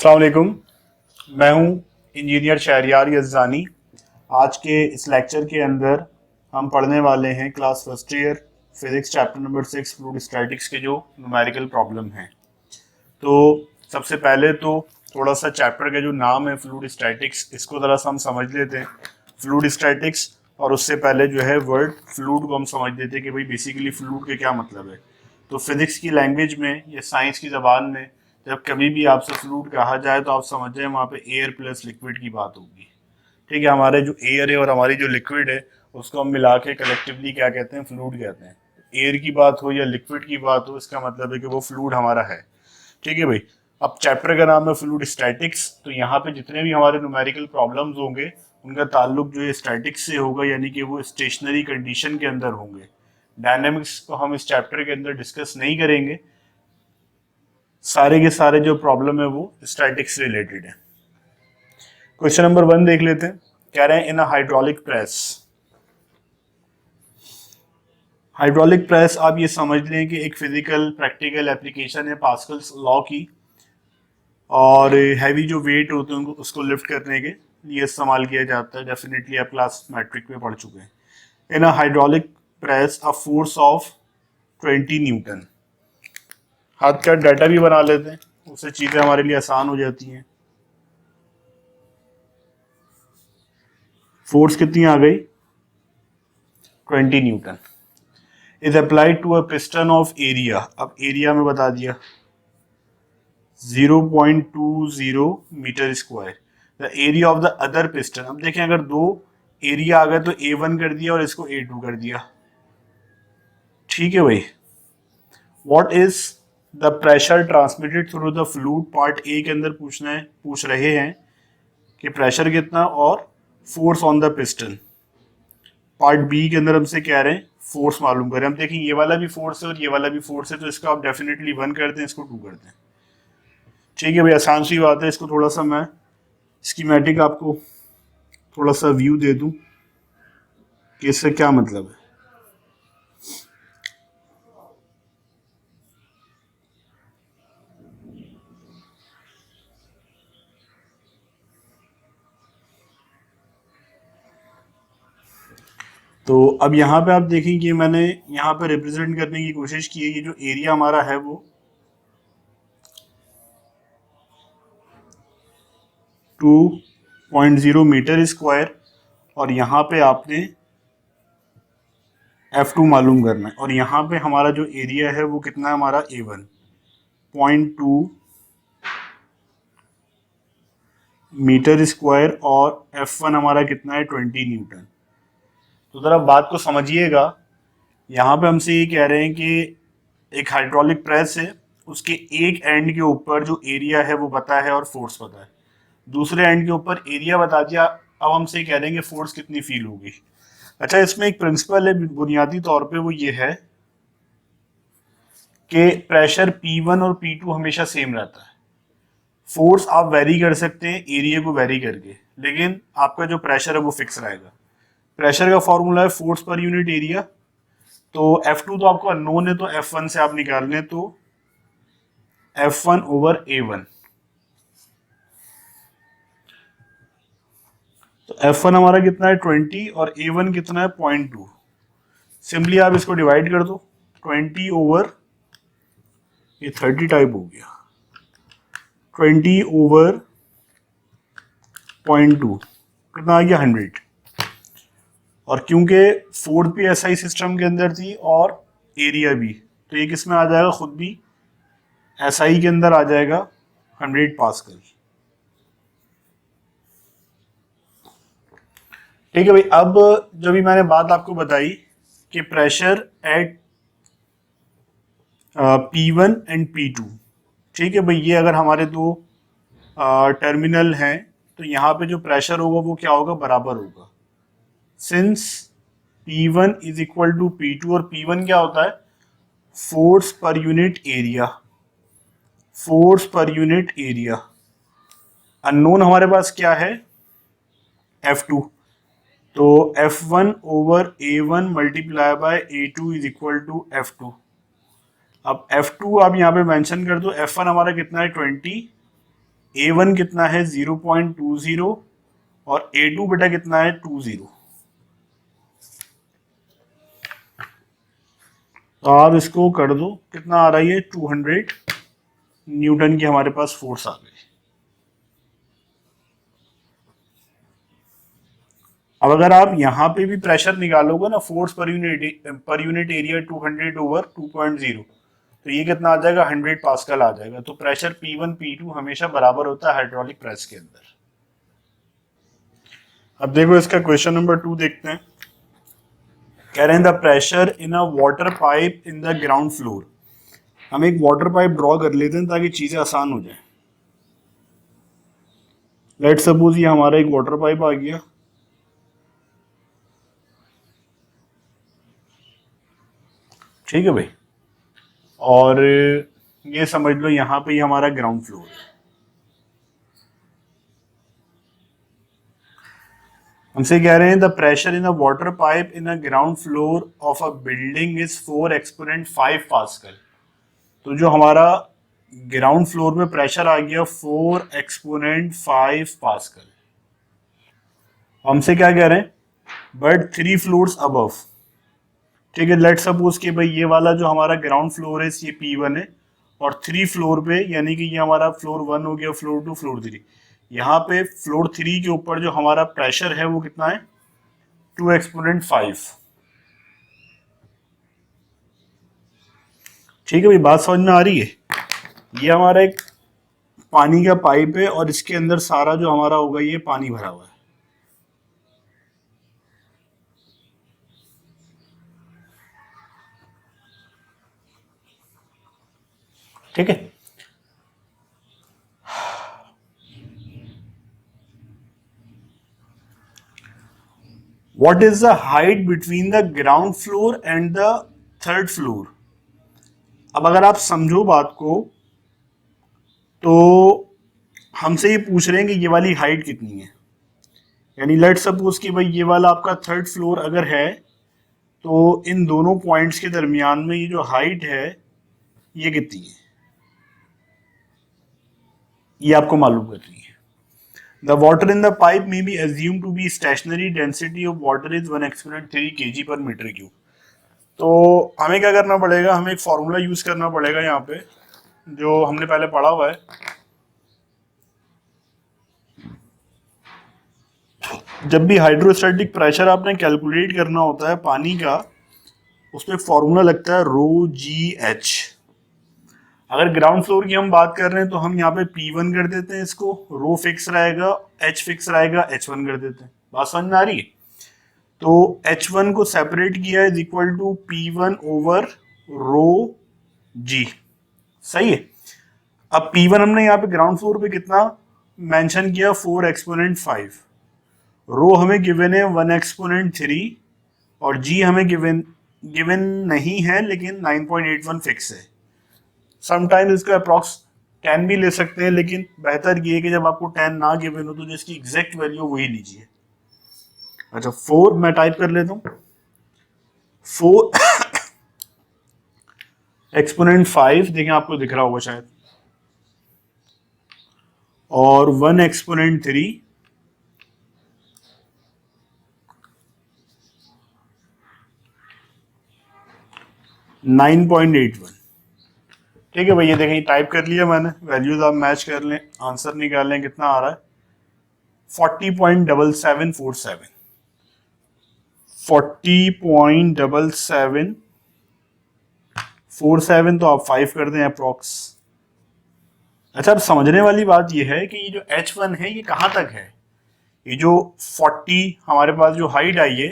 अस्सलाम वालेकुम। मैं हूं इंजीनियर शहरियार यज़ानी। आज के इस लेक्चर के अंदर हम पढ़ने वाले हैं class first year physics chapter number 6 fluid statics के जो न्यूमेरिकल प्रॉब्लम हैं। तो सबसे पहले तो थोड़ा सा चैप्टर का जो नाम है फ्लूइड स्टैटिक्स, इसको ज़रा सा हम समझ लेते हैं। फ्लूइड स्टैटिक्स, और उससे पहले जो है वर्ड फ्लूइड को हम समझ लेते हैं कि भाई बेसिकली फ्लूइड के क्या मतलब है। तो फिजिक्स की लैंग्वेज में या साइंस की ज़बान में जब कभी भी आपसे फ्लूइड कहा जाए तो आप समझ जाए वहाँ पे एयर प्लस लिक्विड की बात होगी। ठीक है, हमारे जो एयर है और हमारी जो लिक्विड है उसको हम मिला के कलेक्टिवली क्या कहते हैं, फ्लूइड कहते हैं। एयर की बात हो या लिक्विड की बात हो, इसका मतलब है कि वो फ्लूइड हमारा है। ठीक है भाई। अब चैप्टर का नाम है फ्लूइड स्टैटिक्स, तो यहाँ पे जितने भी हमारे न्यूमेरिकल प्रॉब्लम्स होंगे उनका ताल्लुक जो है स्टैटिक्स से होगा, यानी कि वो स्टेशनरी कंडीशन के अंदर होंगे। डायनेमिक्स को हम इस चैप्टर के अंदर डिस्कस नहीं करेंगे। सारे के सारे जो प्रॉब्लम है वो स्टैटिक्स से रिलेटेड है। क्वेश्चन नंबर 1 देख लेते हैं। कह रहे हैं in a hydraulic press. Hydraulic press आप ये समझ लें कि एक फिजिकल प्रैक्टिकल एप्लीकेशन है पास्कल्स लॉ की, और हैवी जो वेट होते हैं उसको लिफ्ट करने के लिए इस्तेमाल किया जाता है। डेफिनेटली आप क्लास मैट्रिक में पढ़ चुके हैं। In a hydraulic press a force of 20 newton. हाथ का डाटा भी बना लेते हैं, उससे चीज़ें हमारे लिए आसान हो जाती हैं। फोर्स कितनी आ गई? 20 newton is applied to a piston of area. अब एरिया में बता दिया 0.20 metre square. The area of the other piston. अब देखें, अगर दो एरिया आ गए तो A1 कर दिया और इसको A2 कर दिया। ठीक है भाई। What is the pressure transmitted through the fluid. Part A के अंदर पूछ रहे हैं कि प्रेशर कितना और force on the piston. Part B के अंदर हमसे कह रहे हैं फोर्स मालूम करें। हम देखें ये वाला भी फोर्स है और ये वाला भी फोर्स है, तो इसको आप डेफिनेटली 1 करते हैं, इसको 2 करते हैं। ठीक है भाई, आसान सी बात है। इसको थोड़ा सा मैं स्कीमेटिक आपको थोड़ा सा व्यू दे दूं कि इससे क्या मतलब है। तो अब यहाँ पे आप देखेंगे मैंने यहाँ पे रिप्रेजेंट करने की कोशिश की है। ये जो एरिया हमारा है वो 2.0 मीटर स्क्वायर, और यहाँ पे आपने F2 मालूम करना है, और यहाँ पे हमारा जो एरिया है वो कितना है, हमारा A1 0.2 मीटर स्क्वायर, और F1 हमारा कितना है 20 न्यूटन। तो ज़रा बात को समझिएगा। यहाँ पे हमसे ये कह रहे हैं कि एक हाइड्रोलिक प्रेस है, उसके एक एंड के ऊपर जो एरिया है वो पता है और फोर्स पता है। दूसरे एंड के ऊपर एरिया बता दिया, अब हमसे कह देंगे फोर्स कितनी फील होगी। अच्छा, इसमें एक प्रिंसिपल है बुनियादी तौर पे, वो ये है कि प्रेशर P1 और P2 हमेशा सेम रहता है। फोर्स आप वेरी कर सकते हैं एरिया को वेरी करके, लेकिन आपका जो प्रेशर है वो फिक्स रहेगा। प्रेशर का फॉर्मूला है फोर्स पर यूनिट एरिया। तो F2 तो आपको अननोन है, तो F1 से आप निकाल लें तो F1 ओवर A1। तो F1 हमारा कितना है 20 और A1 कितना है 0.2। सिंपली आप इसको डिवाइड कर दो 20 ओवर, ये 30 टाइप हो गया, 20 ओवर 0.2 कितना आ गया 100। और क्योंकि फोर्थ भी SI सिस्टम के अंदर थी और एरिया भी, तो ये किस में आ जाएगा, खुद भी SI के अंदर आ जाएगा 100 पास्कल। ठीक है भाई। अब जब भी मैंने बात आपको बताई कि pressure at P1 and P2, ठीक है भाई, ये अगर हमारे दो टर्मिनल हैं तो यहाँ पे जो प्रेशर होगा वो क्या होगा, बराबर होगा। Since P1 is equal to P2, और P1 क्या होता है, फोर्स पर यूनिट एरिया। फोर्स पर यूनिट एरिया। अननोन हमारे पास क्या है, F2। तो F1 over A1 multiply by A2 is equal to F2। अब F2 आप यहाँ पे मेंशन कर दो। F1 हमारा कितना है 20, A1 कितना है 0.20 और A2 बेटा कितना है 20। तो आप इसको कर दो, कितना आ रहा है ये 200 न्यूटन की हमारे पास फोर्स आ गई। अब अगर आप यहाँ पे भी प्रेशर निकालोगे ना, फोर्स पर यूनिट एरिया 200 ओवर 2.0, तो ये कितना आ जाएगा 100 पास्कल आ जाएगा। तो प्रेशर P1 P2 हमेशा बराबर होता है हाइड्रोलिक प्रेस के अंदर। अब देखो इसका क्वेश्चन नंबर 2 देखते हैं। कह रहे हैं the pressure in a water pipe in the ground floor. हम एक वाटर पाइप ड्रॉ कर लेते हैं ताकि चीजें आसान हो जाए। लेट सपोज ये हमारा एक वाटर पाइप आ गया, ठीक है भाई, और ये समझ लो यहाँ पे हमारा ग्राउंड फ्लोर है। हमसे कह रहे हैं the pressure in a water pipe in a ground floor of a building is 4 exponent 5 pascal. तो जो हमारा ग्राउंड फ्लोर में प्रेशर आ गया 4 एक्सपोनेंट 5 पास्कल। हमसे क्या कह रहे हैं, बट 3 फ्लोर्स अबव। ठीक है, लेट सपोज कि भाई ये वाला जो हमारा ग्राउंड फ्लोर है ये P1 है, और 3 फ्लोर पे, यानी कि ये हमारा फ्लोर 1 हो गया, फ्लोर 2, फ्लोर 3, यहाँ पे फ्लोर 3 के ऊपर जो हमारा प्रेशर है वो कितना है 2 एक्सपोनेंट 5। ठीक है भाई, बात समझ में आ रही है। ये हमारा एक पानी का पाइप है और इसके अंदर सारा जो हमारा होगा ये पानी भरा हुआ है। ठीक है, what is the height between the ground floor and the third floor. अब अगर आप समझो बात को, तो हमसे ये पूछ रहे हैं कि ये वाली हाइट कितनी है। यानी लेट सपोज कि भाई ये वाला आपका थर्ड फ्लोर अगर है, तो इन दोनों पॉइंट्स के दरमियान में ये जो हाइट है ये कितनी है, ये आपको मालूम करनी है। The water in the pipe में be assume to be stationary density of water is 1 exponent 3 kg पर मीटर क्यूब। तो हमें क्या करना पड़ेगा, हमें एक फॉर्मूला यूज करना पड़ेगा यहाँ पे, जो हमने पहले पढ़ा हुआ है। जब भी हाइड्रोस्टैटिक प्रेशर आपने कैलकुलेट करना होता है पानी का, उसमें फॉर्मूला लगता है रो जी एच। अगर ग्राउंड फ्लोर की हम बात कर रहे हैं तो हम यहाँ पे P1 कर देते हैं, इसको रो फिक्स रहेगा, H फिक्स रहेगा, H1 कर देते हैं। बात समझ में आ रही है। तो H1 को सेपरेट किया is equal to P1 over rho g. सही है। अब P1 हमने यहाँ पे ग्राउंड फ्लोर पे कितना मेंशन किया 4 एक्सपोनेंट 5, रो हमें गिवन है 1 एक्सपोनेंट 3, और जी हमें गिवन नहीं है लेकिन 9.81 फिक्स है। समटाइम्स इसको अप्रॉक्स 10 भी ले सकते हैं, लेकिन बेहतर ये है कि जब आपको 10 ना गिवन हो तो जिसकी एग्जैक्ट वैल्यू वही लीजिए। अच्छा, 4 मैं टाइप कर लेता हूँ, 4 एक्सपोनेंट 5 देखें आपको दिख रहा होगा शायद, और 1 एक्सपोनेंट 3, (9.81). ठीक है भैया, देखें टाइप कर लिया मैंने, वैल्यूज आप मैच कर लें, आंसर निकाल लें कितना आ रहा है 40.7747। 40.7747, तो आप 5 कर दें अप्रॉक्स। अच्छा, अब समझने वाली बात यह है कि ये जो H1 है ये कहाँ तक है। ये जो 40 हमारे पास जो हाइट आई है,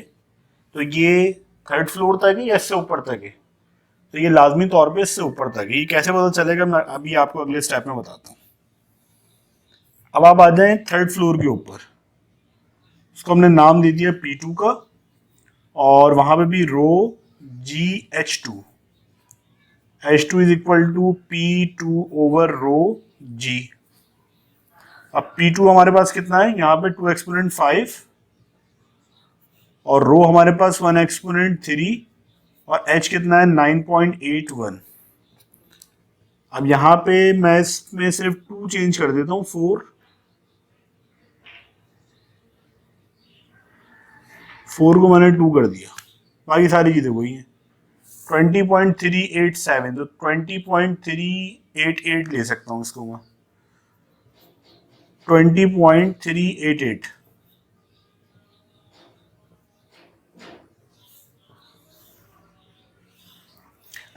तो ये थर्ड फ्लोर तक है या इससे ऊपर तक है। तो ये लाजमी तौर पे इससे ऊपर तक है। ये कैसे पता चलेगा, मैं अभी आपको अगले स्टेप में बताता हूँ। अब आप आ जाएं थर्ड फ्लोर के ऊपर, उसको हमने नाम दे दिया P2 का, और वहां पे भी rho GH2, H2 is equal to P2 over rho G। अब P2 हमारे पास कितना है, यहाँ पे 2 एक्सपोनेंट 5, और रो हमारे पास 1 एक्सपोनेंट 3, और H कितना है 9.81। अब यहाँ पे मैं इसमें सिर्फ 2 चेंज कर देता हूँ, 4 को मैंने 2 कर दिया, बाकी सारी चीजें वही हैं। 20.387, तो 20.388 ले सकता हूँ इसको मैं, 20.388।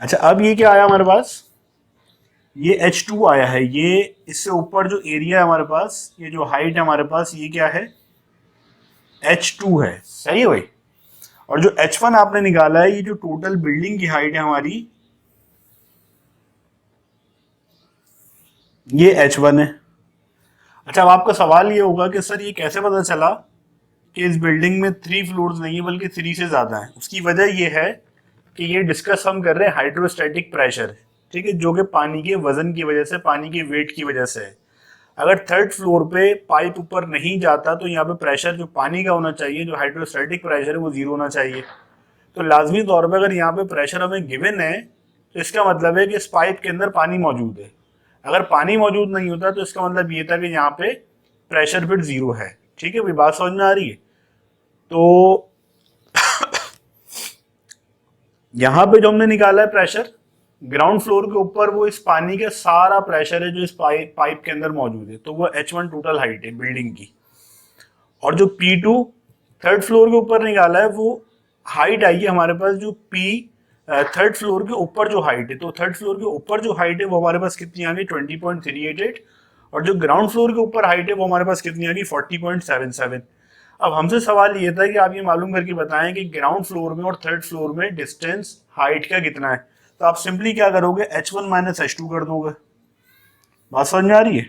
अच्छा, अब ये क्या आया हमारे पास, ये H2 आया है। ये इससे ऊपर जो एरिया है हमारे पास, ये जो हाइट है हमारे पास, ये क्या है, H2 है। सही है भाई। और जो H1 आपने निकाला है, ये जो टोटल बिल्डिंग की हाइट है हमारी, ये H1 है। अच्छा, अब आपका सवाल ये होगा कि सर ये कैसे पता चला कि इस बिल्डिंग में 3 फ्लोर्स नहीं है बल्कि 3 से ज्यादा है। उसकी वजह ये है कि ये डिस्कस हम कर रहे हैं हाइड्रोस्टैटिक प्रेशर, ठीक है, जो कि पानी के वजन की वजह से, पानी के वेट की वजह से है। अगर थर्ड फ्लोर पे पाइप ऊपर नहीं जाता तो यहाँ पे प्रेशर जो पानी का होना चाहिए, जो हाइड्रोस्टैटिक प्रेशर है, वो जीरो होना चाहिए। तो लाजमी तौर पे अगर यहाँ पे प्रेशर हमें गिवन है तो इसका मतलब है कि इस पाइप के अंदर पानी मौजूद है। अगर पानी मौजूद नहीं होता तो इसका मतलब ये था कि यहाँ पे प्रेशर फिर जीरो है। ठीक है भाई, बात समझ में आ रही है। तो यहाँ पे जो हमने निकाला है प्रेशर ग्राउंड फ्लोर के ऊपर, वो इस पानी का सारा प्रेशर है जो इस पाइप के अंदर मौजूद है। तो वो H1 टोटल हाइट है बिल्डिंग की। और जो P2 थर्ड फ्लोर के ऊपर निकाला है, वो हाइट आई है हमारे पास जो P थर्ड फ्लोर के ऊपर जो हाइट है। तो थर्ड फ्लोर के ऊपर जो हाइट है वो हमारे पास कितनी आ गई, 20.388। और जो ग्राउंड फ्लोर के ऊपर हाइट है वो हमारे पास कितनी आ गई, 40.77। अब हमसे सवाल ये था कि आप ये मालूम करके बताएं कि ग्राउंड फ्लोर में और थर्ड फ्लोर में डिस्टेंस हाइट का कितना है। तो आप सिंपली क्या करोगे, H1 माइनस H2 कर दोगे। बात समझ में आ रही है।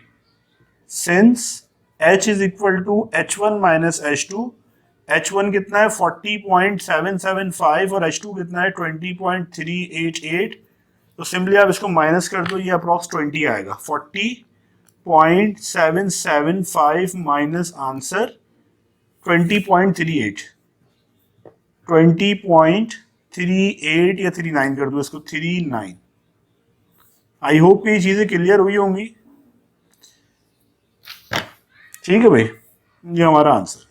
Since H is equal to H1 minus H2, H1 कितना है 40.775 और H2 कितना है 20.388। तो सिंपली आप इसको माइनस कर दो, ये अप्रॉक्स 20 आएगा। 40.775 माइनस आंसर 20.38, 20.38 या 39 कर दो इसको, 39। आई होप ये चीजें क्लियर हुई होंगी। ठीक है भाई, ये हमारा आंसर है।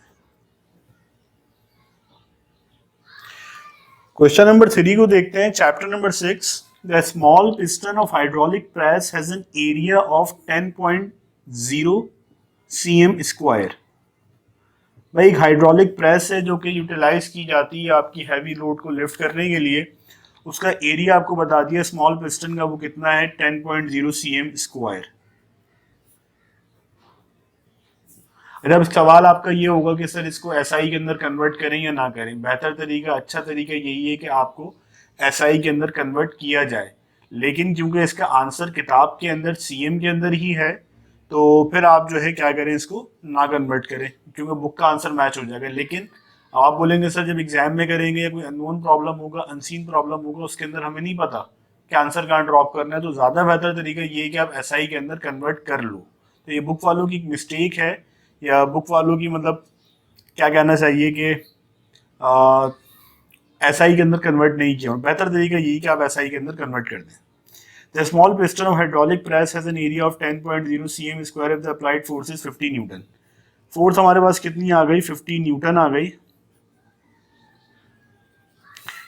क्वेश्चन नंबर 3 को देखते हैं, chapter number 6। The small piston of hydraulic press has an area of 10.0 cm square. भाई एक हाइड्रोलिक प्रेस है जो कि यूटिलाइज की जाती है आपकी हैवी लोड को लिफ्ट करने के लिए। उसका एरिया आपको बता दिया स्मॉल पिस्टन का, वो कितना है 10.0 cm स्क्वायर। अब सवाल आपका ये होगा कि सर इसको एसआई के अंदर कन्वर्ट करें या ना करें। बेहतर तरीका, अच्छा तरीका यही है कि आपको एसआई के अंदर कन्वर्ट किया जाए, लेकिन क्योंकि इसका आंसर किताब के अंदर सीएम के अंदर ही है, तो फिर आप जो है क्या करें, इसको ना कन्वर्ट करें, क्योंकि बुक का आंसर मैच हो जाएगा। लेकिन आप बोलेंगे सर जब एग्जाम में करेंगे या कोई अननोन प्रॉब्लम होगा, अनसीन प्रॉब्लम होगा, उसके अंदर हमें नहीं पता कि आंसर कहाँ ड्रॉप करना है, तो ज़्यादा बेहतर तरीका ये है कि आप एसआई के अंदर कन्वर्ट कर लो। तो ये बुक वालों की मिस्टेक है, या बुक वालों की मतलब क्या कहना चाहिए कि एसआई के अंदर कन्वर्ट नहीं किया। बेहतर तरीका यही कि आप एसआई के अंदर कन्वर्ट कर दें। The small piston of hydraulic press has an area of 10.0 cm square if the applied force is 50 Newton. Force हमारे पास कितनी आ गई, 50 न्यूटन आ गई।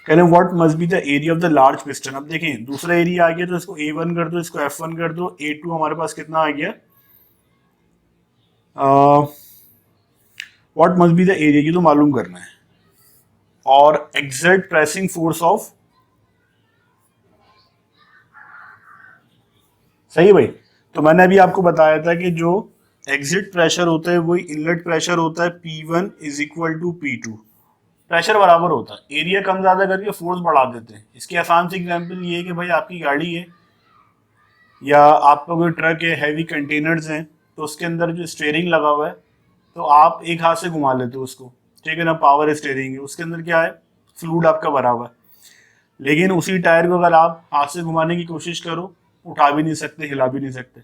कह रहे what must be the area of the large piston. अब देखें दूसरा एरिया आ गया, तो इसको A1 कर दो, इसको F1 कर दो, A2 हमारे पास कितना आ गया, what must be the area की तो मालूम करना है, और एग्जैक्ट प्रेसिंग फोर्स ऑफ, सही भाई। तो मैंने अभी आपको बताया था कि जो एग्जिट प्रेशर होता है वही इनलेट प्रेशर होता है, P1 is equal to P2। Pressure बराबर होता है, एरिया कम ज्यादा करके फोर्स बढ़ा देते हैं। इसकी आसान सी एग्जांपल ये है कि भाई आपकी गाड़ी है या आपका कोई ट्रक है, हैवी कंटेनर्स हैं, तो उसके अंदर जो स्टीयरिंग लगा हुआ है, तो आप एक हाथ से घुमा लेते हो उसको, ठीक है ना, पावर स्टीयरिंग है, उसके अंदर क्या है, फ्लूइड आपका भरा हुआ है। लेकिन उसी टायर को अगर आप हाथ से घुमाने की कोशिश करो, उठा भी नहीं सकते, हिला भी नहीं सकते।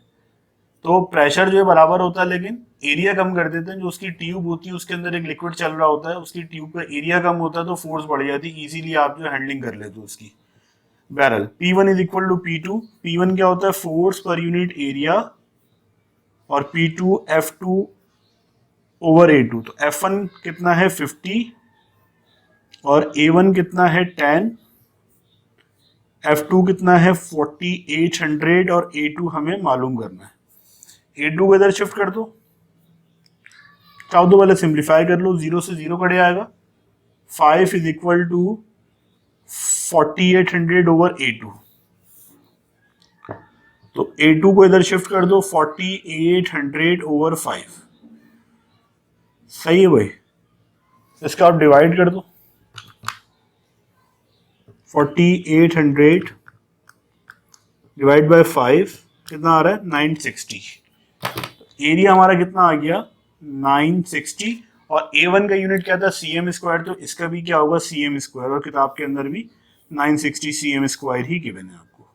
तो प्रेशर जो है बराबर होता है, लेकिन एरिया कम कर देते हैं। जो उसकी ट्यूब होती है उसके अंदर एक लिक्विड चल रहा होता है, उसकी ट्यूब का एरिया कम होता है, तो फोर्स बढ़ जाती है, इजीली आप जो हैंडलिंग कर लेते हो उसकी। Barrel. P1 is equal to P2। P1 क्या होता है? फोर्स पर यूनिट एरिया, और P2 F2 ओवर A2। तो F1 कितना है? 50, और A1 कितना है? 10, F2 कितना है? 4800, और A2 हमें मालूम करना है। A2 को इधर शिफ्ट कर दो, चाहो तो पहले सिंप्लीफाई कर लो, 0 से 0 कट जाएगा। 5 is equal to 4800 over A2। तो A2 को इधर शिफ्ट कर दो, 4800 ओवर 5। सही है भाई? इसका आप डिवाइड कर दो, 4800 डिवाइड बाय 5 कितना आ रहा है? 960। एरिया हमारा कितना आ गया? 960। और A1 का यूनिट क्या था? cm square. तो इसका भी क्या होगा? cm square. और किताब के अंदर भी 960 cm स्क्वायर ही गिवन है आपको।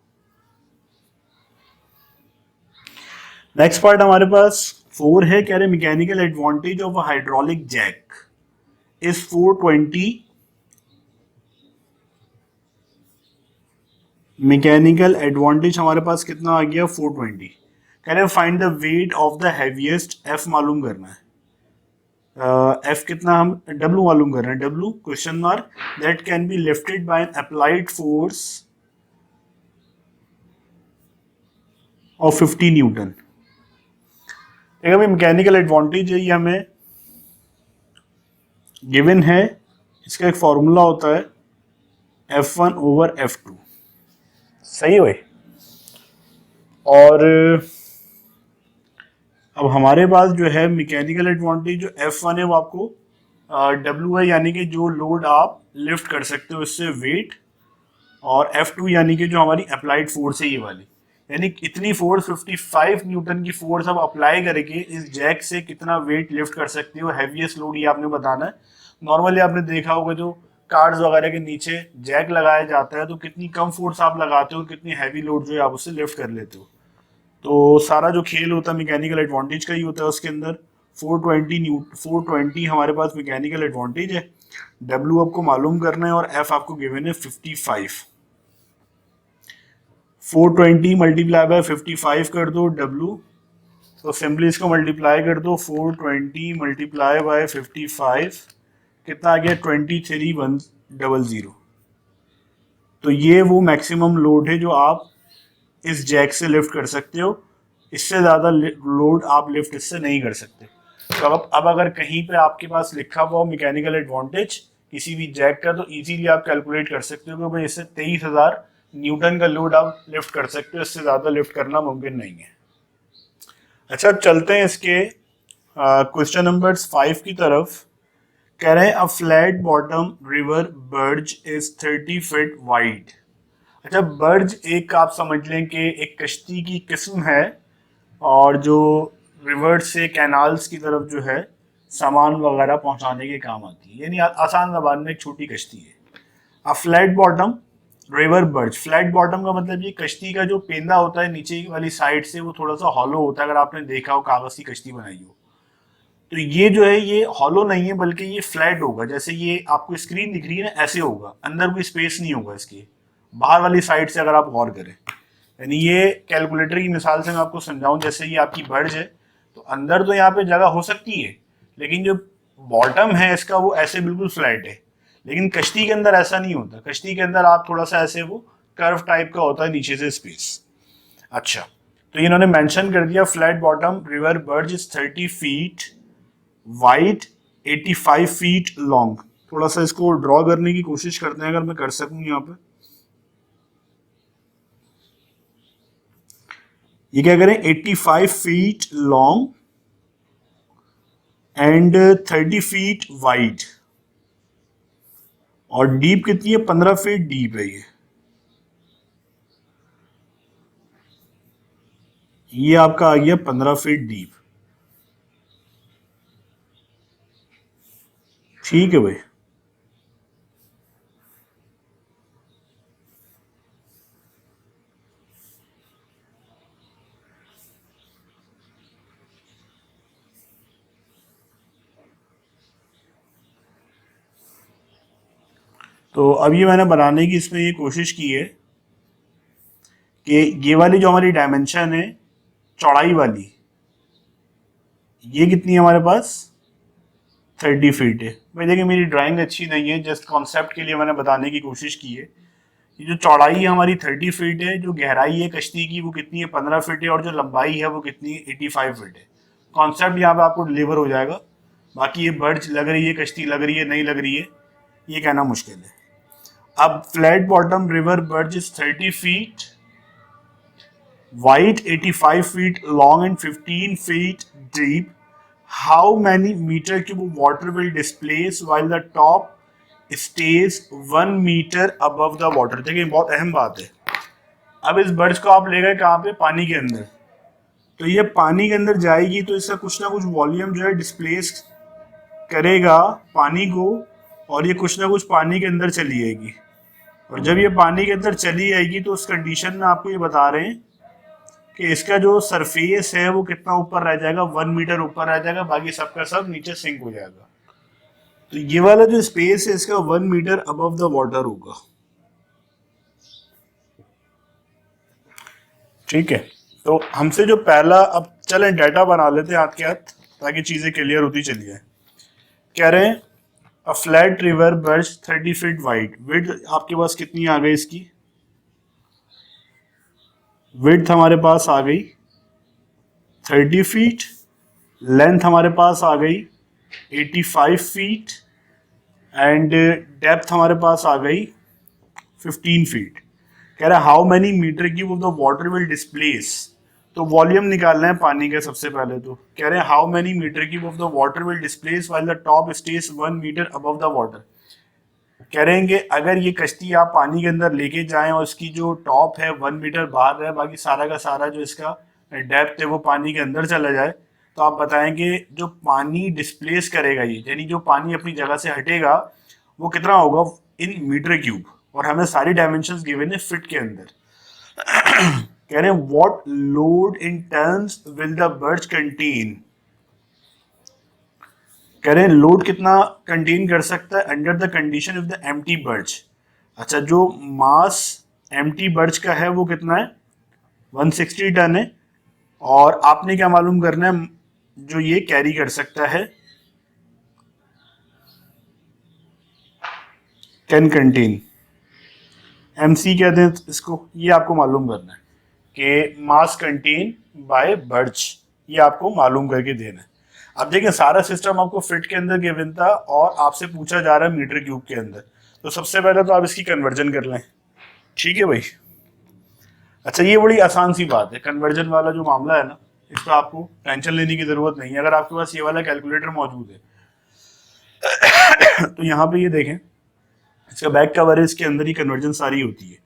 नेक्स्ट पार्ट हमारे पास 4 है। कह रहे mechanical advantage of a hydraulic jack is 420। Mechanical advantage हमारे पास कितना आ गया? 420। कह रहे find the weight of the heaviest. F मालूम करना है। एफ कितना? हम डब्ल्यू मालूम कर रहे हैं। W question mark that can be lifted bye N applied force of 50 Newton. एक हमें मैकेनिकल एडवांटेज है, ये हमें गिवन है। इसका एक फॉर्मूला होता है F1 ओवर F2। सही है भाई? और अब हमारे पास जो है मैकेनिकल एडवांटेज, जो F1 है वो आपको W है, यानी कि जो लोड आप लिफ्ट कर सकते हो इससे वेट, और F2 यानी कि जो हमारी अप्लाइड फोर्स है ये वाली, यानी इतनी फोर्स 55 न्यूटन की फोर्स आप अप्लाई करके इस जैक से कितना वेट लिफ्ट कर सकते हो। हैवीएस्ट लोड ये आपने बताना है। नॉर्मली आपने देखा होगा जो कार्स वगैरह के नीचे जैक लगाया जाता है, तो कितनी कम फोर्स आप लगाते हो, कितनी हैवी लोड जो है आप उससे लिफ्ट कर लेते हो। तो सारा जो खेल होता है मैकेनिकल एडवांटेज का ही होता है। उसके अंदर 420 हमारे पास मैकेनिकल एडवांटेज है। W आपको मालूम करना है, और F आपको गिवन है 55। 420 मल्टीप्लाई बाय 55 कर दो W। तो सिंपली इसको मल्टीप्लाई कर दो, 420 मल्टीप्लाई बाय 55 कितना आ गया? 23100। तो ये वो मैक्सिमम लोड है जो आप इस जैक से लिफ्ट कर सकते हो। इससे ज़्यादा लोड आप लिफ्ट इससे नहीं कर सकते। तो अब अगर कहीं पे आपके पास लिखा हुआ हो मैकेनिकल एडवांटेज किसी भी जैक का, तो इजीली आप कैलकुलेट कर सकते हो कि भाई इससे 23,000 न्यूटन का लोड आप लिफ्ट कर सकते हो। इससे ज़्यादा लिफ्ट करना मुमकिन नहीं है। अच्छा, अब चलते हैं इसके क्वेश्चन नंबर 5 की तरफ। कह रहे हैं a flat bottom river barge is 30 feet wide. अच्छा, बर्ज एक आप समझ लें कि एक कश्ती की किस्म है, और जो रिवर्स से कैनाल्स की तरफ जो है सामान वगैरह पहुंचाने के काम आती है, यानी आसान जबान में एक छोटी कश्ती है। A flat bottom river barge. Flat bottom का मतलब ये कश्ती का जो पेंदा होता है नीचे वाली साइड से वो थोड़ा सा हॉलो होता है। अगर आपने देखा हो कागज की कश्ती बनाई हो, तो ये जो है ये हॉलो नहीं है, बल्कि ये फ्लैट होगा। जैसे ये आपको स्क्रीन दिख रही है ना, ऐसे होगा, अंदर कोई स्पेस नहीं होगा इसके बाहर वाली साइड से, अगर आप गौर करें। यानी ये कैलकुलेटर की मिसाल से मैं आपको समझाऊं, जैसे ये आपकी बर्ज है, तो अंदर तो यहाँ पे जगह हो सकती है, लेकिन जो बॉटम है इसका वो ऐसे बिल्कुल फ्लैट है। लेकिन कश्ती के अंदर ऐसा नहीं होता। कश्ती के अंदर आप थोड़ा सा ऐसे वो कर्व टाइप का होता है नीचे से स्पेस। अच्छा, तो इन्होंने मेंशन कर दिया flat bottom river barge is 30 feet wide, 85 feet long. थोड़ा सा इसको ड्रॉ करने की कोशिश करते हैं, अगर मैं कर सकूं यहाँ पे। ये क्या करें? 85 feet long and 30 feet wide, और डीप कितनी है? 15 फीट डीप है ये आपका आ गया 15 फीट डीप। ठीक है भाई। तो अब ये मैंने बनाने की इसमें ये कोशिश की है। कि ये वाली जो हमारी डायमेंशन है चौड़ाई वाली, ये कितनी है हमारे पास 30 फीट है। भाई देखिए मेरी ड्राइंग अच्छी नहीं है, जस्ट कॉन्सेप्ट के लिए मैंने बताने की कोशिश की है। ये जो चौड़ाई है हमारी 30 फीट है, जो गहराई है कश्ती की वो कितनी है 15 फीट है, और जो लंबाई है वो कितनी है 85 फीट है। कॉन्सेप्ट यहाँ पे आपको डिलीवर हो जाएगा। बाकी ये बर्ज लग रही है, कश्ती लग रही है, नहीं लग रही है, ये कहना मुश्किल है। अब flat bottom river barge is 30 feet wide, 85 feet long and 15 feet deep. How many meter cube water will displace while the top stays 1 meter above the water? देखिए बहुत अहम बात है। अब इस बर्ड्स को आप ले गए कहाँ पे, पानी के अंदर, तो ये पानी के अंदर जाएगी तो इसका कुछ ना कुछ वॉल्यूम जो है डिस्प्लेस करेगा पानी को, और ये कुछ ना कुछ पानी के अंदर चली जाएगी। और जब ये पानी के अंदर चली जाएगी तो उस कंडीशन में आपको ये बता रहे हैं कि इसका जो सरफेस है वो कितना ऊपर रह जाएगा, 1 मीटर ऊपर रह जाएगा, बाकी सबका सब नीचे सिंक हो जाएगा। तो ये वाला जो स्पेस है इसका 1 मीटर अबव द वाटर होगा। ठीक है, तो हमसे जो पहला, अब चलें डाटा बना लेते हैं हाथ के हाथ ताकि चीजें क्लियर होती चली जाए। कह रहे हैं a flat river barge 30 feet wide, width आपके पास कितनी आ गई इसकी, विड्थ हमारे पास आ गई 30 फीट, लेंथ हमारे पास आ गई 85 फीट, एंड डेप्थ हमारे पास आ गई 15 फीट। कह रहा है how many metre cube of the water will displace, तो वॉल्यूम निकालना है पानी का सबसे पहले। तो कह रहे हैं how many metre cube of the water will displace while the top stage 1 metre above the water. कह रहे हैं कि अगर ये कश्ती आप पानी के अंदर लेके जाएं और इसकी जो टॉप है 1 मीटर बाहर है, बाकी सारा का सारा जो इसका डेप्थ है वो पानी के अंदर चला जाए, तो आप बताएंगे जो पानी डिस्प्लेस करेगा ये, यानी जो पानी अपनी जगह से हटेगा वो कितना होगा इन मीटर क्यूब, और हमें सारी डायमेंशंस गिवन है फिट के अंदर। कह रहे हैं what load in tons will the barge contain, कह रहे हैं लोड कितना कंटेन कर सकता है under the condition of the empty barge. अच्छा, जो मास एम्प्टी बर्ज का है वो कितना है 160 टन है, और आपने क्या मालूम करना है जो ये कैरी कर सकता है, कैन कंटेन, एमसी कहते हैं इसको, ये आपको मालूम करना है कि मास कंटेन बाय बर्ज, ये आपको मालूम करके देना है। अब देखिए सारा सिस्टम आपको फिट के अंदर गिवन था और आपसे पूछा जा रहा है मीटर क्यूब के अंदर, तो सबसे पहले तो आप इसकी कन्वर्जन कर लें। ठीक है भाई। अच्छा, ये बड़ी आसान सी बात है, कन्वर्जन वाला जो मामला है ना, इस पर आपको टेंशन लेने की जरूरत नहीं है। अगर आपके पास ये वाला कैलकुलेटर मौजूद है तो यहाँ पे ये देखें, इसका बैक कवर है, इसके अंदर ही कन्वर्जन सारी होती है।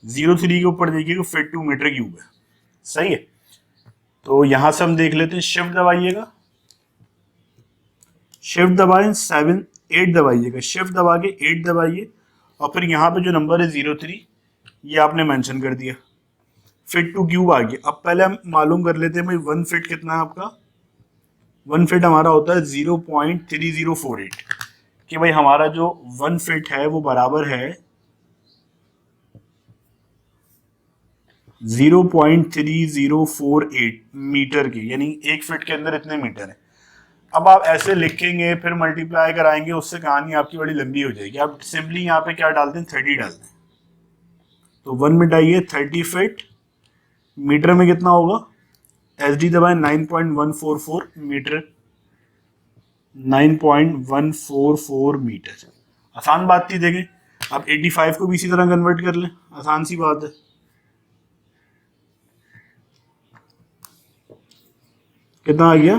03 के ऊपर देखिएगा फिट टू मीटर क्यूब है, सही है। तो यहां से हम देख लेते हैं, शिफ्ट दबाइएगा, शिफ्ट दबाएं 8 दबाइएगा, शिफ्ट दबा के 8 दबाइए, और फिर यहाँ पे जो नंबर है 03 ये आपने मेंशन कर दिया, फिट टू क्यूब आ गया। अब पहले हम मालूम कर लेते हैं भाई 1 फिट कितना है आपका, 1 फिट हमारा होता है 0.3048, कि भाई हमारा जो 1 फिट है वो बराबर है 0.3048 मीटर के, यानी 1 फिट के अंदर इतने मीटर है। अब आप ऐसे लिखेंगे फिर मल्टीप्लाई कराएंगे, उससे कहानी आपकी बड़ी लंबी हो जाएगी। आप सिंपली यहाँ पे क्या डाल दें, 30 डाल दें, तो 1 में डालिए 30 फिट, मीटर में कितना होगा, एस डी दबाए 9.144 मीटर, 9.144 मीटर। आसान बात थी, देखें अब 85 को भी इसी तरह कन्वर्ट कर लें, आसान सी बात है। कितना आ गया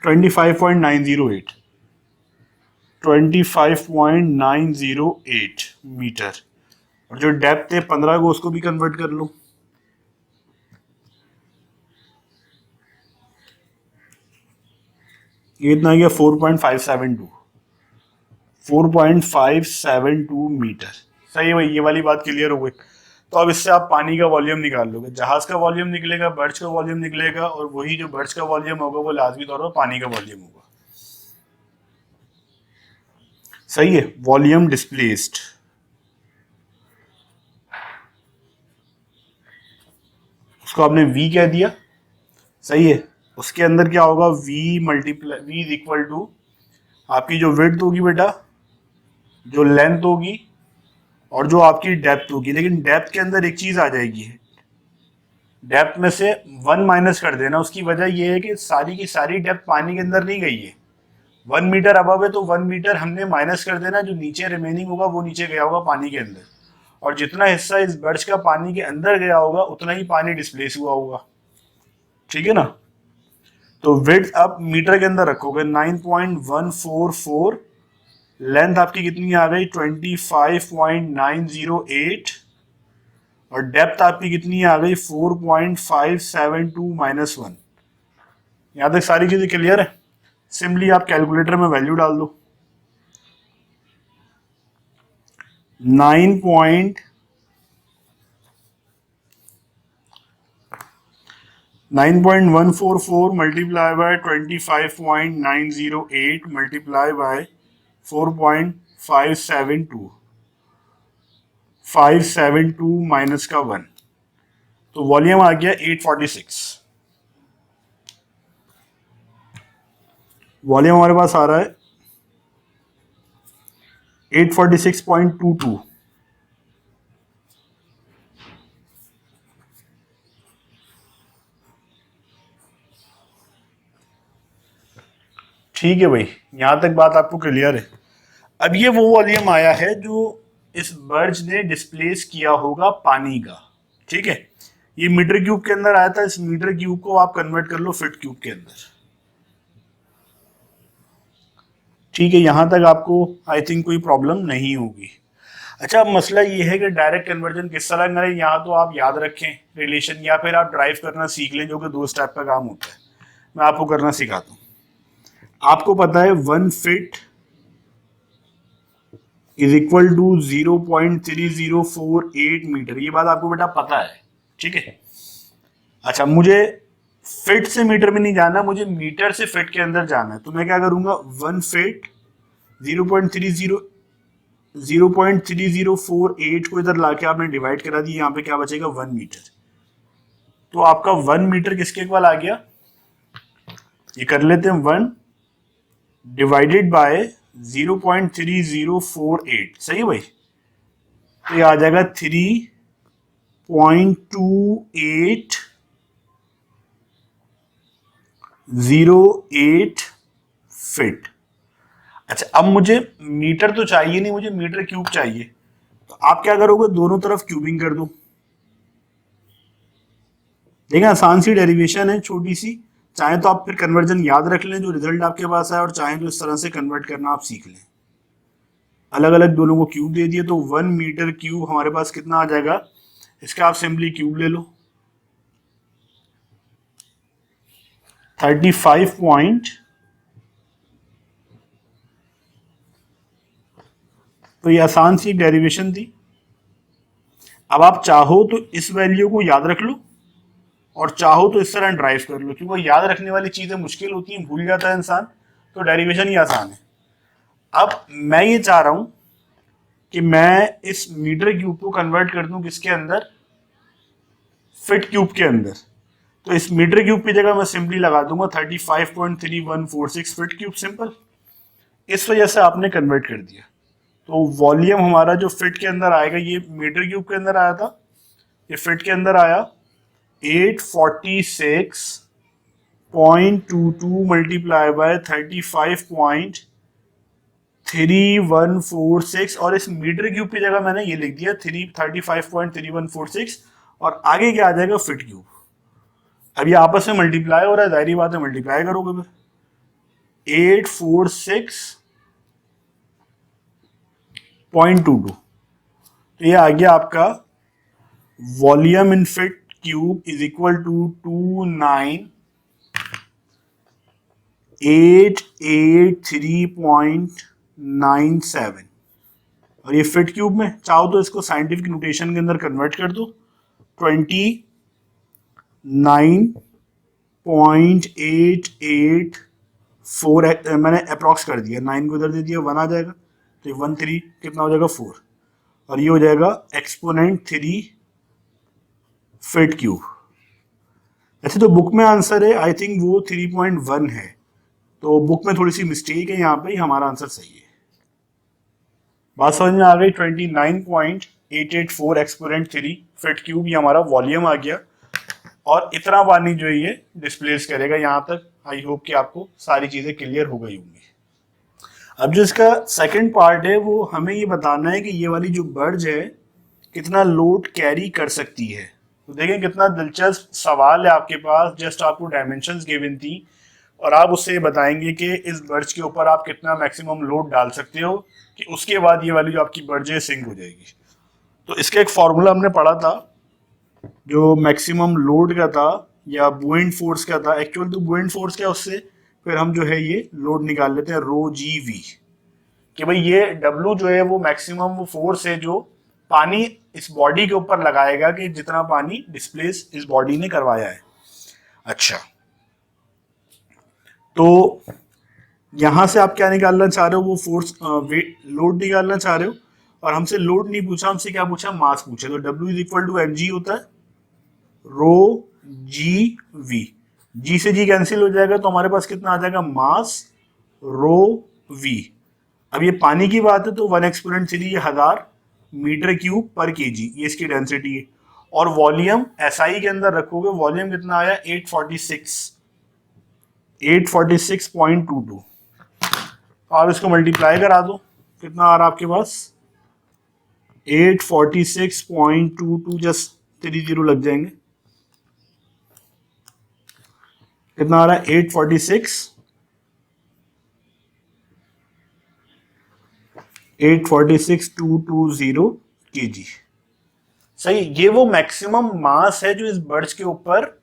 25.908, 25.908 मीटर, और जो डेप्थ है 15 को उसको भी कन्वर्ट कर लो, ये इतना गया 4.572, 4.572 मीटर। सही है भाई, ये वाली बात क्लियर हो गई। तो अब इससे आप पानी का वॉल्यूम निकाल लोगे, जहाज का वॉल्यूम निकलेगा, बर्ज का वॉल्यूम निकलेगा, और वही जो बर्ज का वॉल्यूम होगा वो लाजमी तौर पर पानी का वॉल्यूम होगा। सही है, वॉल्यूम डिस्प्लेस्ड। उसको आपने v कह दिया, सही है। उसके अंदर क्या होगा, v multiply v is equal to आपकी जो विड्थ होगी बेटा, जो लेंथ होगी, और जो आपकी डेप्थ होगी। लेकिन डेप्थ के अंदर एक चीज आ जाएगी, डेप्थ में से 1 माइनस कर देना। उसकी वजह यह है कि सारी की सारी डेप्थ पानी के अंदर नहीं गई है। 1 मीटर अबव है तो 1 मीटर हमने माइनस कर देना, जो नीचे रिमेनिंग होगा वो नीचे गया होगा पानी के अंदर, और जितना हिस्सा इस बर्च का पानी के अंदर गया होगा उतना ही पानी डिस्प्लेस हुआ होगा, ठीक है ना। तो विड्थ आप मीटर के अंदर रखोगे 9.144, लेंथ आपकी कितनी आ गई 25.908, और डेप्थ आपकी कितनी आ गई 4.572 माइनस 1। यहां तक सारी चीजें क्लियर है। सिंपली आप कैलकुलेटर में वैल्यू डाल दो, 9.144 multiply by 25.908 multiply by 4.572 minus का 1, तो वॉल्यूम आ गया 846। वॉल्यूम हमारे पास आ रहा है 846.22। ठीक है भाई, यहां तक बात आपको क्लियर है। अब ये वो वॉल्यूम आया है जो इस बर्ज ने डिस्प्लेस किया होगा पानी का, ठीक है। ये मीटर क्यूब के अंदर आया था, इस मीटर क्यूब को आप कन्वर्ट कर लो फीट क्यूब के अंदर, ठीक है। यहां तक आपको आई थिंक कोई प्रॉब्लम नहीं होगी। अच्छा, अब मसला ये है कि डायरेक्ट कन्वर्जन किस तरह करें। यहाँ तो आप याद रखें रिलेशन, या फिर आप ड्राइव करना सीख लें, जो कि 2 स्टेप का काम होता है। मैं आपको करना सिखाता हूँ। आपको पता है 1 feet is equal to 0.3048 metre, ये बात आपको बेटा पता है, ठीक है। अच्छा, मुझे फिट से मीटर में नहीं जाना, मुझे मीटर से फिट के अंदर जाना है। तो मैं क्या करूंगा, 1 फीट 0.3048 को इधर लाके आपने डिवाइड करा दिया, यहाँ पे क्या बचेगा 1 मीटर। तो आपका 1 मीटर किसके इक्वल आ गया, ये कर लेते हैं 1 डिवाइडेड बाय 0.3048, सही भाई। तो ये आ जाएगा 3.2808 फीट। अच्छा, अब मुझे मीटर तो चाहिए नहीं, मुझे मीटर क्यूब चाहिए। तो आप क्या करोगे, दोनों तरफ क्यूबिंग कर दो। देखिए आसान सी डेरिवेशन है, छोटी सी। चाहे तो आप फिर कन्वर्जन याद रख लें जो रिजल्ट आपके पास है, और चाहे तो इस तरह से कन्वर्ट करना आप सीख लें। अलग अलग दोनों को क्यूब दे दिए, तो 1 मीटर क्यूब हमारे पास कितना आ जाएगा, इसका आप सिंपली क्यूब ले लो, 35 पॉइंट, तो ये आसान सी डेरिवेशन थी। अब आप चाहो तो इस वैल्यू को याद रख लो, और चाहो तो इस तरह ड्राइव कर लो, क्योंकि याद रखने वाली चीजें मुश्किल होती हैं, भूल जाता है इंसान, तो डेरिवेशन ही आसान है। अब मैं ये चाह रहा हूं कि मैं इस मीटर क्यूब को कन्वर्ट कर दूं किसके अंदर, फिट क्यूब के अंदर। तो इस मीटर क्यूब की जगह मैं सिंपली लगा दूंगा 35.3146 फिट क्यूब, सिंपल। इस वजह से आपने कन्वर्ट कर दिया। तो वॉल्यूम हमारा जो फिट के अंदर आएगा, ये मीटर क्यूब के अंदर आया था, ये फिट के अंदर आया 846.22 मल्टीप्लाई बाय 35.3146, और इस मीटर क्यूब की जगह मैंने ये लिख दिया 35.3146, और आगे क्या आ जाएगा फिट क्यूब। अब ये आपस में मल्टीप्लाई हो रहा है, जाहिर बात है मल्टीप्लाई करोगे फिर 846.22, तो ये आ गया आपका volume in feet cube is equal to 29883.97, और ये फिट क्यूब में चाहो तो इसको साइंटिफिक नोटेशन के अंदर कन्वर्ट कर दो, 29.884, मैंने अप्रॉक्स कर दिया, 9 को इधर दे दिया, 1 आ जाएगा, तो 13 कितना हो जाएगा 4, और ये हो जाएगा एक्सपोनेंट 3 फिट क्यूब। अच्छा, तो बुक में आंसर है आई थिंक वो 3.1 है, तो बुक में थोड़ी सी मिस्टेक है, यहाँ पे हमारा आंसर सही है। बात समझ में आ गई। 29.884 एक्सपोनेंट 3 फिट क्यूब, ये हमारा वॉल्यूम आ गया, और इतना पानी जो है ये डिस्प्लेस करेगा। यहाँ तक आई होप कि आपको सारी चीजें क्लियर हो गई होंगी। अब जो इसका सेकंड पार्ट है वो हमें ये बताना है कि ये वाली जो बर्ज है कितना लोड कैरी कर सकती है। तो देखें कितना दिलचस्प सवाल है आपके पास। जस्ट आपको डायमेंशंस गिवन थी और आप उससे बताएंगे कि इस बर्ज के ऊपर आप कितना मैक्सिमम लोड डाल सकते हो कि उसके बाद ये वाली जो आपकी बर्ज है सिंक हो जाएगी। तो इसका एक फॉर्मूला हमने पढ़ा था जो मैक्सिमम लोड का था या बुएंट फोर्स का था। एक्चुअल तो बुएंट फोर्स क्या, उससे फिर हम जो है ये लोड निकाल लेते हैं रो जी वी, कि भाई ये डब्ल्यू जो है वो मैक्सिमम वो फोर्स है जो पानी इस बॉडी के ऊपर लगाएगा कि जितना पानी डिस्प्लेस इस बॉडी ने करवाया है। अच्छा, तो यहां से आप क्या निकालना चाह रहे हो, वो फोर्स लोड निकालना चाह रहे हो, और हमसे लोड नहीं पूछा, हमसे क्या पूछा, मास पूछा। तो W is equal to M G होता है रो जी वी। जी से जी कैंसिल हो जाएगा तो हमारे पास कितना आ जाएगा, मास रो वी। अब ये पानी की बात है तो 1 एक्सपोनेंट 3 ये 1000 मीटर क्यूब पर केजी, ये इसकी डेंसिटी है। और वॉल्यूम एसआई के अंदर रखोगे, वॉल्यूम कितना आया 846.22। आप इसको मल्टीप्लाई करा दो, कितना आ रहा आपके पास 846.22, जस्ट 3 जीरो लग जाएंगे। कितना आ रहा है 846,220 kg। सही, ये वो मैक्सिमम मास है जो इस बर्ज के ऊपर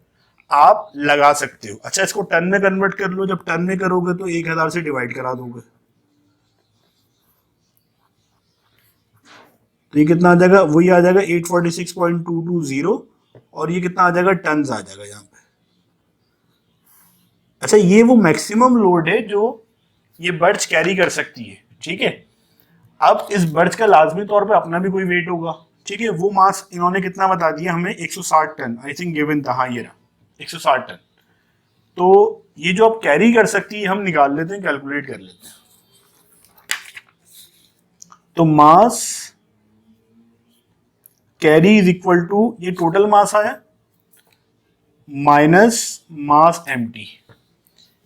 आप लगा सकते हो। अच्छा, इसको टन में कन्वर्ट कर लो। जब टन में करोगे तो 1000 से डिवाइड करा दोगे, तो ये कितना आ जाएगा, वही आ जाएगा 846.220, और ये कितना आ जाएगा, टन आ जाएगा यहाँ पे। अच्छा, ये वो मैक्सिमम लोड है जो ये बर्ज कैरी कर सकती है, ठीक है। अब इस बर्ज का लाजमी तौर पे अपना भी कोई वेट होगा, ठीक है। वो मास इन्होंने कितना बता दिया हमें, 160 टन आई थिंक गिवन था, हाँ ये रहा 160 टन। तो ये जो आप कैरी कर सकती है हम निकाल लेते हैं, कैलकुलेट कर लेते हैं। तो मास कैरी इज इक्वल टू, ये टोटल मास आया माइनस मास एम्प्टी,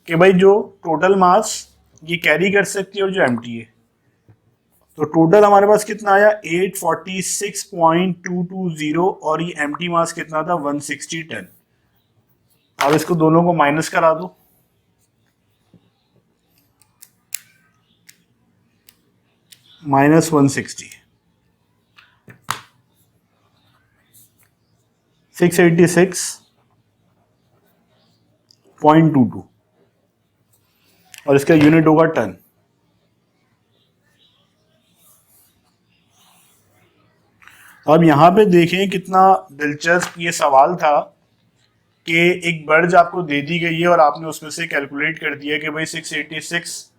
कि भाई जो टोटल मास ये कैरी कर सकती है और जो एम्प्टी है। तो टोटल हमारे पास कितना आया 846.220, और ये एम्प्टी मास कितना था 160 टन। अब इसको दोनों को माइनस करा दो, -160, 686.22, और इसका यूनिट होगा टन। अब यहां पे देखें कितना दिलचस्प ये सवाल था कि एक बर्ज आपको दे दी गई है और आपने उसमें से कैलकुलेट कर दिया कि भाई 686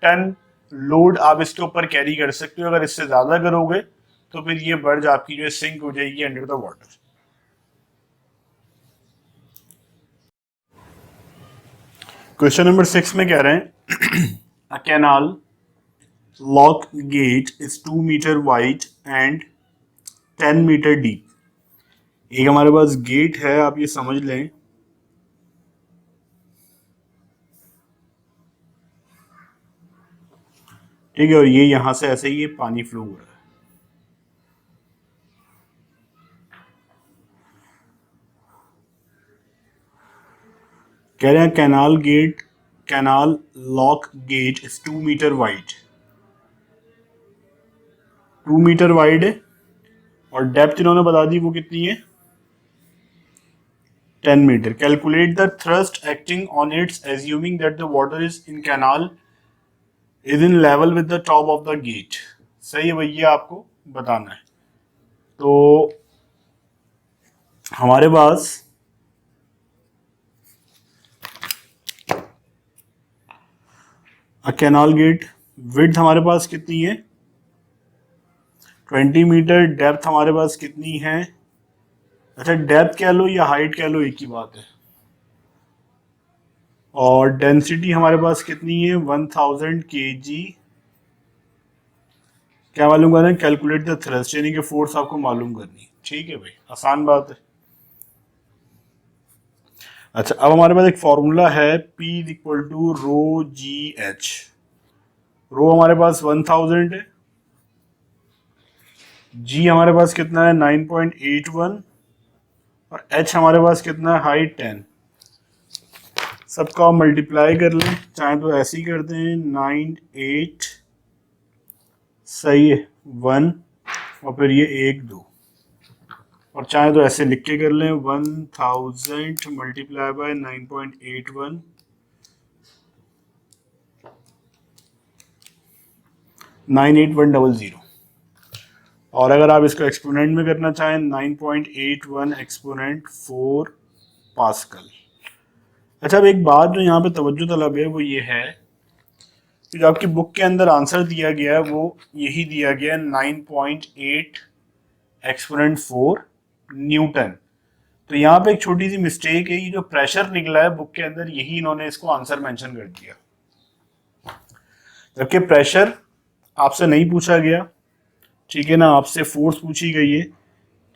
टन लोड आप इसके ऊपर कैरी कर सकते हो। अगर इससे ज्यादा करोगे तो फिर ये बर्ज आपकी जो है सिंक हो जाएगी under the water. Question number 6 में कह रहे हैं a canal lock gate is 2 metre wide and 10 metre deep. एक हमारे पास गेट है, आप ये समझ लें, ठीक है, और ये यहां से ऐसे ही ये पानी फ्लो हो रहा है। कह रहे हैं canal lock gate is 2 metre wide, 2 metre wide है, और डेप्थ इन्होंने बता दी वो कितनी है 10 metre. Calculate the thrust acting on its assuming that the water is in canal is in level with the top of the gate. सही है भैया, आपको बताना है। तो हमारे पास कैनाल गेट विड्थ हमारे पास कितनी है 20 मीटर, डेप्थ हमारे पास कितनी है, अच्छा डेप्थ कह लो या हाइट कह लो एक ही बात है, और डेंसिटी हमारे पास कितनी है 1000 kg। क्या मालूम करना है, कैलकुलेट द थ्रस्ट, यानी कि फोर्स आपको मालूम करनी है। ठीक है भाई, आसान बात है। अच्छा, अब हमारे पास एक फॉर्मूला है P is equal to rho ji h. Rho हमारे पास 1000 है, जी हमारे पास कितना है 9.81 और एच हमारे पास कितना है हाइट 10। सबका मल्टीप्लाई कर लें, चाहे तो ऐसे ही करते हैं 98 सही है 1 और फिर ये 1 2, और चाहे तो ऐसे लिख के कर लें 1000 मल्टीप्लाई बाय 9.81 98100। और अगर आप इसको एक्सपोनेंट में करना चाहें 9.81 एक्सपोनेंट 4 पास्कल। अच्छा, अब एक बात जो यहाँ पे तवज्जो तलब है वो ये है कि जो आपकी बुक के अंदर आंसर दिया गया है वो यही दिया गया है 9.8 एक्सपोनेंट 4 न्यूटन। तो यहाँ पे एक छोटी सी मिस्टेक है, ये जो प्रेशर निकला है बुक के अंदर यही इन्होंने इसको आंसर मेंशन कर दिया, जबकि प्रेशर आपसे नहीं पूछा गया। ठीक है ना, आपसे फोर्स पूछी गई है।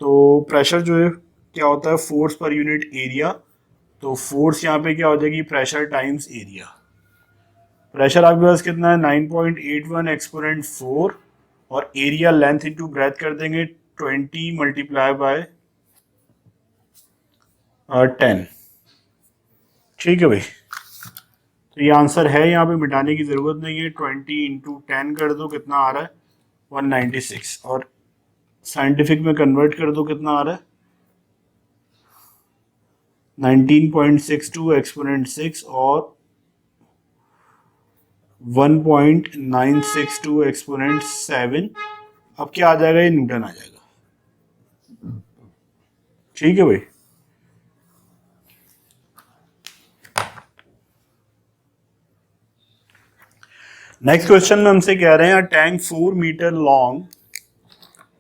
तो प्रेशर जो है क्या होता है, फोर्स पर यूनिट एरिया। तो फोर्स यहाँ पे क्या हो जाएगी, प्रेशर टाइम्स एरिया। प्रेशर आपके पास कितना है 9.81 एक्सपोनेंट 4 और एरिया लेंथ इंटू ब्रेथ कर देंगे 20 मल्टीप्लाई बाय 10। ठीक है भाई, तो ये आंसर है, यहाँ पे मिटाने की जरूरत नहीं है। 20 इंटू 10 कर दो, कितना आ रहा है 196, और साइंटिफिक में कन्वर्ट कर दो, कितना आ रहा है 19.62 एक्सपोनेंट 6 और 1.962 एक्सपोनेंट 7। अब क्या आ जाएगा, ये न्यूटन आ जाएगा। ठीक है भाई, नेक्स्ट क्वेश्चन में हमसे कह रहे हैं tank 4 metre long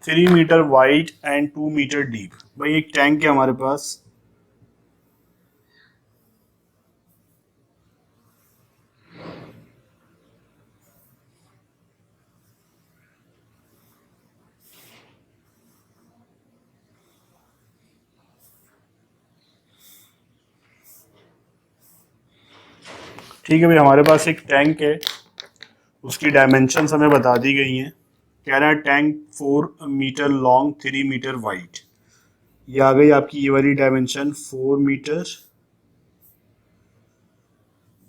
3 metre wide and 2 metre deep. भाई एक टैंक है हमारे पास, ठीक है भाई, हमारे पास एक टैंक है, उसकी डायमेंशंस हमें बता दी गई हैं। कह रहा है tank 4 metre long 3 metre wide. ये आ गई आपकी ये वाली डायमेंशन 4 मीटर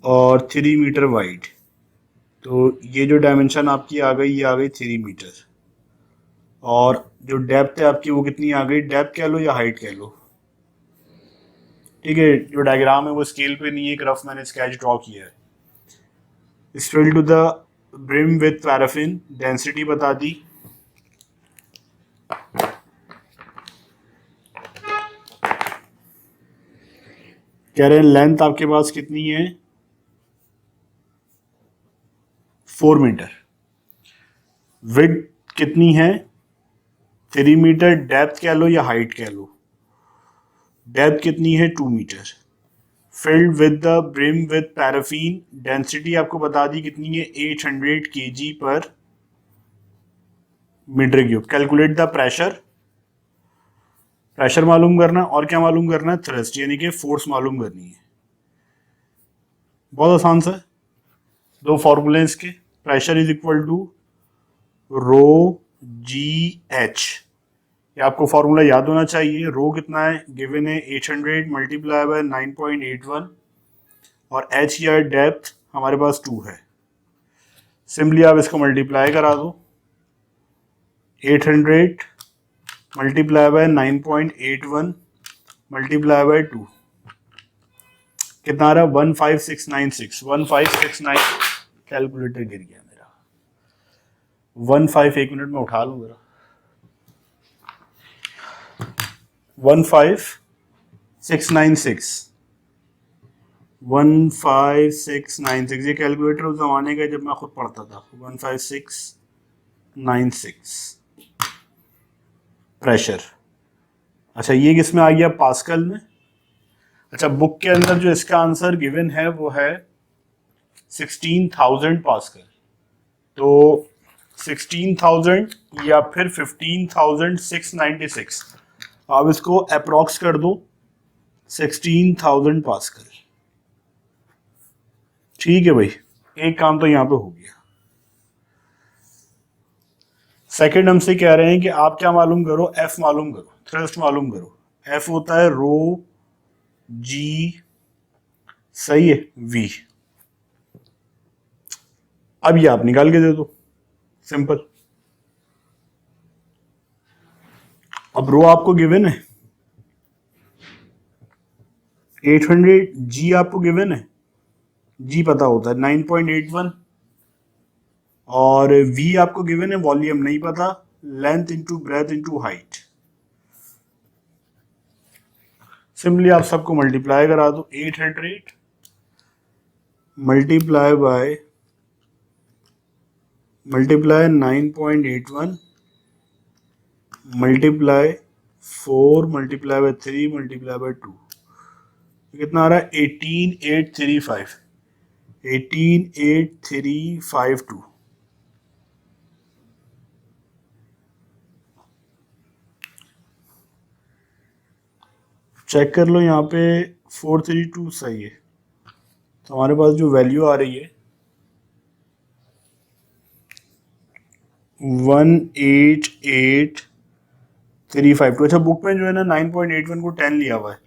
और 3 मीटर वाइड। तो ये जो डायमेंशन आपकी आ गई, ये आ गई 3 मीटर। और जो डेप्थ है आपकी वो कितनी आ गई, डेप्थ कह लो या हाइट कह लो। ठीक है, जो डायग्राम है वो स्केल पे नहीं है, एक रफ मैंने स्केच ड्रॉ किया है। Fill to the brim with paraffin, density बता दी। कह रहे हैं लेंथ आपके पास कितनी है 4 मीटर, विड्थ कितनी है 3 मीटर, डेप्थ कह लो या हाइट कह लो। डेप्थ कितनी है 2 metre. Filled with the brim with paraffin, density आपको बता दी कितनी है 800 kg पर metre cube. Calculate the pressure, pressure मालूम करना और क्या मालूम करना है, थ्रस्ट यानी कि फोर्स मालूम करनी है। बहुत आसान सा, दो फॉर्मूले इसके। Pressure is equal to rho ji H, ये आपको फॉर्मूला याद होना चाहिए। रो कितना है गिवन है 800 मल्टीप्लाई बाय 9.81 और एच या डेप्थ हमारे पास 2 है। सिंपली आप इसको मल्टीप्लाई करा दो, 800 मल्टीप्लाई बाय 9.81 मल्टीप्लाई बाय 2, कितना आ रहा है 15696। 1569, कैलकुलेटर गिर गया मेरा। 15 एक मिनट में उठा लूँ जरा। 15696 15696, ये कैलकुलेटर उस जमाने का जब मैं खुद पढ़ता था। 15696 प्रेशर। अच्छा, ये किस में आ गया, पास्कल में। अच्छा, बुक के अंदर जो इसका आंसर गिवन है वो है 16,000 पास्कल। तो 16,000 या फिर 15,696, आप इसको अप्रोक्स कर दो 16,000 पास्कल। ठीक है भाई, एक काम तो यहां पे हो गया। सेकंड हमसे कह रहे हैं कि आप क्या मालूम करो, एफ मालूम करो, थ्रस्ट मालूम करो। एफ होता है रो जी, सही है, वी। अब ये आप निकाल के दे दो, सिंपल। अब रो आपको गिवन है 800, जी आपको गिवन है, जी पता होता है 9.81, और वी आपको गिवन है, वॉल्यूम नहीं पता, length into breadth into height. Simply आप सबको मल्टीप्लाई करा दो, 800 multiply 9.81 multiply 4 multiply bye 3 multiply by 2, कितना आ रहा है 18,835, 18,835 चेक कर लो यहाँ पे 432 सही है। तो हमारे पास जो वैल्यू आ रही है 18,835। अच्छा, बुक में जो है ना 9.81 को 10 लिया हुआ है,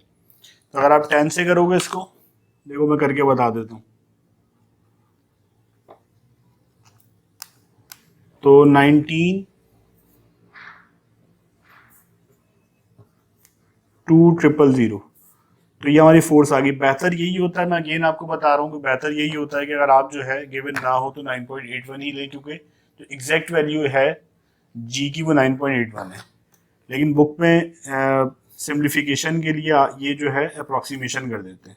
तो अगर आप 10 से करोगे इसको, देखो मैं करके बता देता हूँ। तो 19,200, तो ये हमारी फोर्स आ गई। बेहतर यही होता है, मैं अगेन आपको बता रहा हूँ कि बेहतर यही होता है कि अगर आप जो है गिवन ना हो तो 9.81 ही ले, क्योंकि जो एग्जैक्ट वैल्यू है जी की वो 9.81 है। लेकिन बुक में सिंप्लीफिकेशन के लिए ये जो है अप्रॉक्सीमेशन कर देते हैं।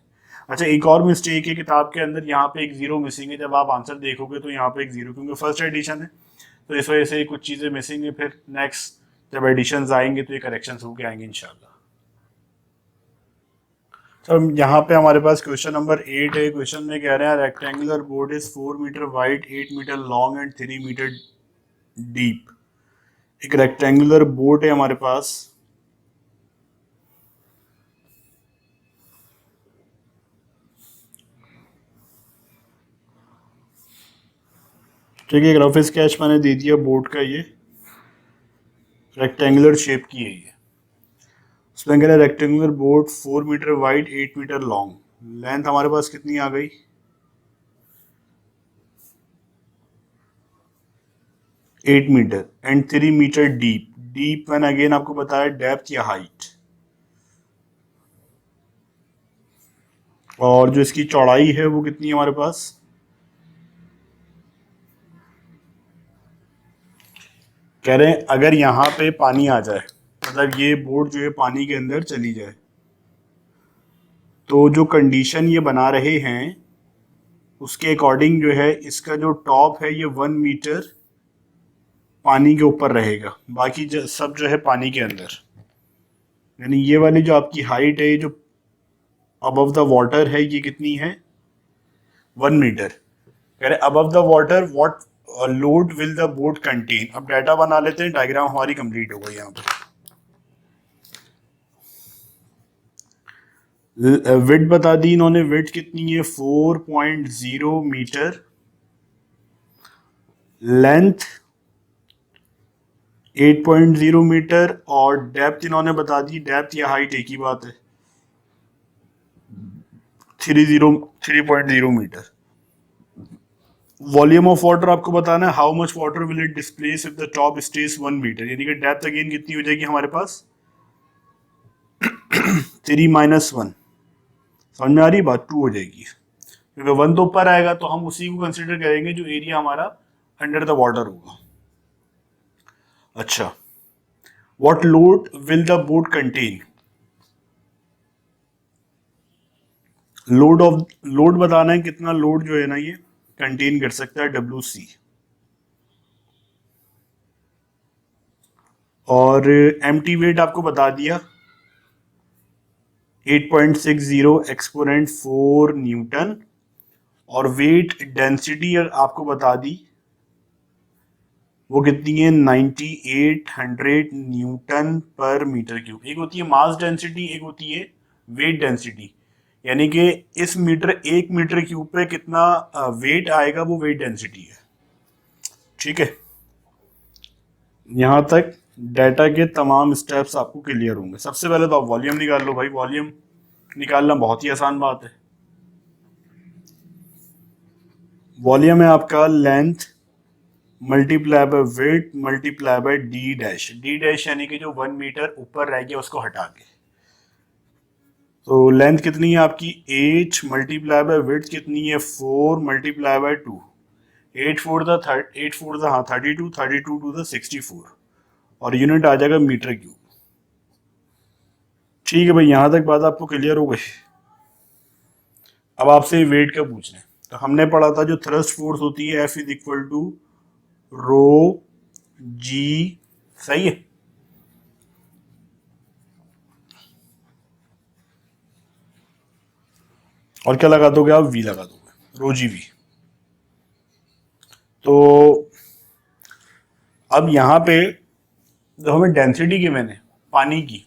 अच्छा, एक और मिस्टेक है किताब के अंदर, यहाँ पे एक जीरो मिसिंग है। जब आप आंसर देखोगे तो यहाँ पे एक जीरो, क्योंकि फर्स्ट एडिशन है तो इस वजह से कुछ चीज़ें मिसिंग है। फिर नेक्स्ट जब एडिशन आएंगे तो ये करेक्शन होके आएंगे इंशाल्लाह। तो यहाँ पे हमारे पास क्वेश्चन नंबर 8 है। क्वेश्चन में कह रहे हैं rectangular board is 4 metre wide, 8 metre long and 3 metre deep. एक रेक्टेंगुलर बोर्ड है हमारे पास, ठीक है, एक रफ स्केच मैंने दे दिया बोर्ड का, ये रेक्टेंगुलर शेप की है ये। उसमें कह रहे हैं rectangular board 4 metre wide, 8 metre long, length हमारे पास कितनी आ गई 8 metre and 3 metre deep. Deep मैंने अगेन आपको बताया डेप्थ या हाइट। और जो इसकी चौड़ाई है वो कितनी है हमारे पास, कह रहे हैं अगर यहाँ पे पानी आ जाए, मतलब ये बोर्ड जो है पानी के अंदर चली जाए, तो जो कंडीशन ये बना रहे हैं उसके अकॉर्डिंग जो है इसका जो टॉप है ये 1 मीटर पानी के ऊपर रहेगा, बाकी सब जो है पानी के अंदर। यानी ये वाली जो आपकी हाइट है, जो अबव द वाटर है, ये कितनी है 1 मीटर। कह रहे above the water what load will the boat contain. अब डाटा बना लेते हैं, डायग्राम हमारी कंप्लीट हो गई यहाँ पे। विड्थ बता दी इन्होंने, विड्थ कितनी है 4.0 मीटर, लेंथ 8.0 मीटर, और डेप्थ इन्होंने बता दी, डेप्थ या हाइट एक ही बात है, 3.0 मीटर। वॉल्यूम ऑफ वाटर आपको बताना है, how much water will it displace if the top stage 1 metre. यानी कि डेप्थ अगेन कितनी हो जाएगी हमारे पास 3 माइनस 1, समझ में आ रही बात, 2 हो जाएगी, क्योंकि 1 तो ऊपर आएगा तो हम उसी को कंसिडर करेंगे जो एरिया हमारा अंडर द वाटर होगा। अच्छा, what load will the boat contain. Load बताना है, कितना लोड जो है ना ये कंटेन कर सकता है, WC। और एम्प्टी वेट आपको बता दिया 8.60 एक्सपोनेंट 4 न्यूटन, और वेट डेंसिटी आपको बता दी वो कितनी है 9800 न्यूटन पर मीटर क्यूब। एक होती है मास डेंसिटी, एक होती है वेट डेंसिटी, यानी कि इस एक मीटर क्यूब पे कितना वेट आएगा वो वेट डेंसिटी है। ठीक है, यहां तक डाटा के तमाम स्टेप्स आपको क्लियर होंगे। सबसे पहले तो आप वॉल्यूम निकाल लो भाई, वॉल्यूम निकालना बहुत ही आसान बात है। वॉल्यूम है आपका length multiply by weight multiply by D dash. D dash यानी कि जो 1 मीटर ऊपर रह गया उसको हटा के। तो लेंथ कितनी है आपकी 8 मल्टीप्लाई बाय विड्थ कितनी है 4 मल्टीप्लाई बाय 2। 8 4 द 32, 32 टू द 64, और यूनिट आ जाएगा मीटर क्यूब। ठीक है भाई, यहां तक बात आपको क्लियर हो गई। अब आपसे वेट का पूछ रहे हैं, तो हमने पढ़ा था जो थ्रस्ट फोर्स होती है F is equal to rho g, सही है। और क्या लगा दोगे आप, वी लगा दोगे, रो जी वी। तो अब यहाँ पे जो हमें डेंसिटी गिवन है पानी की,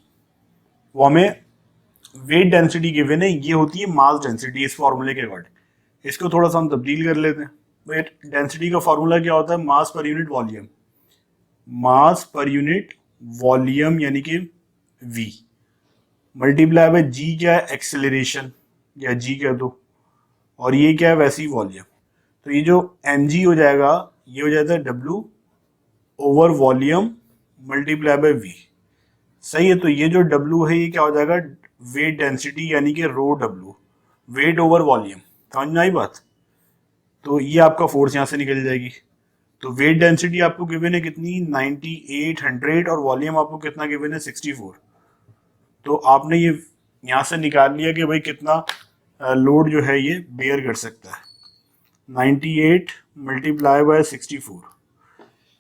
वो हमें वेट डेंसिटी गिवन है, ये होती है मास डेंसिटी इस फॉर्मूले के अकॉर्डिंग। इसको थोड़ा सा हम तब्दील कर लेते हैं। वेट डेंसिटी का फॉर्मूला क्या होता है, मास पर यूनिट वॉल्यूम। मास पर यूनिट वॉल्यूम यानी कि वी मल्टीप्लाई बाय जी, क्या है एक्सेलरेशन या जी कह दो, और ये क्या है वैसे ही वॉल्यूम। तो ये जो एम जी हो जाएगा ये हो जाता है W over volume multiply by V, सही है। तो ये जो डब्ल्यू है ये क्या हो जाएगा वेट डेंसिटी यानी कि रो डब्ल्यू, वेट ओवर वॉल्यूम। समझ में आई बात। तो ये आपका फोर्स यहाँ से निकल जाएगी। तो वेट डेंसिटी आपको गिवन है कितनी 9800, और वॉल्यूम आपको कितना गिवन है 64। तो आपने ये यहाँ से निकाल लिया कि भाई कितना लोड जो है ये बेयर कर सकता है। 98 मल्टीप्लाई बाय 64,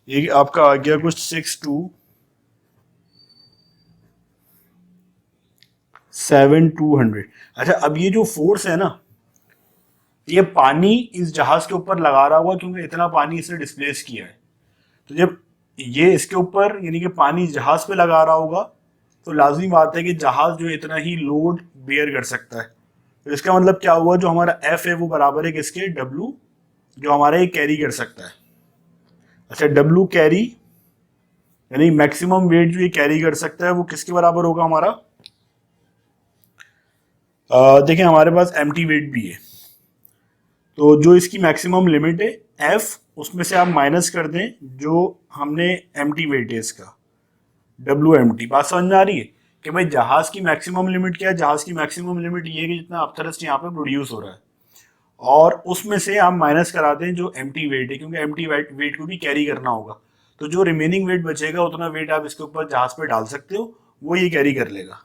ये आपका आ गया कुछ 627,200। अच्छा, अब ये जो फोर्स है ना, ये पानी इस जहाज के ऊपर लगा रहा हुआ क्योंकि इतना पानी इसने डिस्प्लेस किया है। तो जब ये इसके ऊपर यानी कि पानी जहाज पे लगा रहा होगा तो लाजमी बात है कि जहाज जो इतना ही लोड बेयर कर सकता है। तो इसका मतलब क्या हुआ, जो हमारा एफ है वो बराबर है किसके, डब्ल्यू, जो हमारा ये कैरी कर सकता है। अच्छा, डब्ल्यू कैरी यानी मैक्सिमम वेट जो ये कैरी कर सकता है वो किसके बराबर होगा हमारा, देखिए हमारे पास एम्प्टी वेट भी है। तो जो इसकी मैक्सिमम लिमिट है एफ, उसमें से आप माइनस कर दें जो हमने एम्प्टी वेट है इसका डब्ल्यू एम्प्टी। बात समझ में आ रही है कि भाई जहाज की मैक्सिमम लिमिट क्या है, जहाज की मैक्सिमम लिमिट ये है कि जितना अपथरस्ट यहाँ पे प्रोड्यूस हो रहा है, और उसमें से आप माइनस करा दें जो एम्प्टी वेट है, क्योंकि एम्प्टी वेट को भी कैरी करना होगा। तो जो रिमेनिंग वेट बचेगा उतना वेट आप इसके ऊपर जहाज पे डाल सकते हो, वो ये कैरी कर लेगा।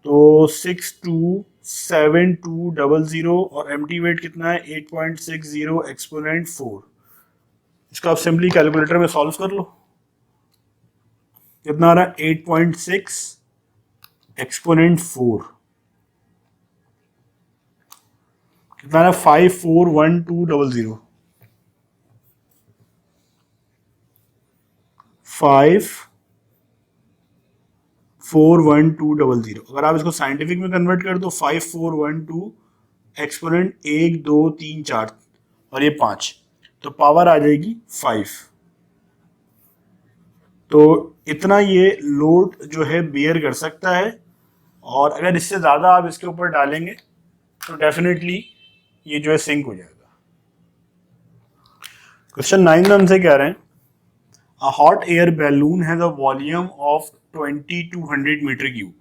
तो 627,200, और एम्प्टी वेट कितना है 8.60 एक्सपोनेंट 4। इसको आप सिंपली कैलकुलेटर में सॉल्व कर लो, कितना आ रहा है 8.6 एक्सपोनेंट 4, कितना आ रहा है 541200, 541200। अगर आप इसको साइंटिफिक में कन्वर्ट कर दो 5412 एक्सपोनेंट 1 2 3 4 और ये 5, तो पावर आ जाएगी 5। तो इतना ये लोड जो है बेयर कर सकता है, और अगर इससे ज़्यादा आप इसके ऊपर डालेंगे तो डेफिनेटली ये जो है सिंक हो जाएगा। क्वेश्चन 9 में हमसे कह रहे हैं a hot air balloon has a volume of 2200 metre cube.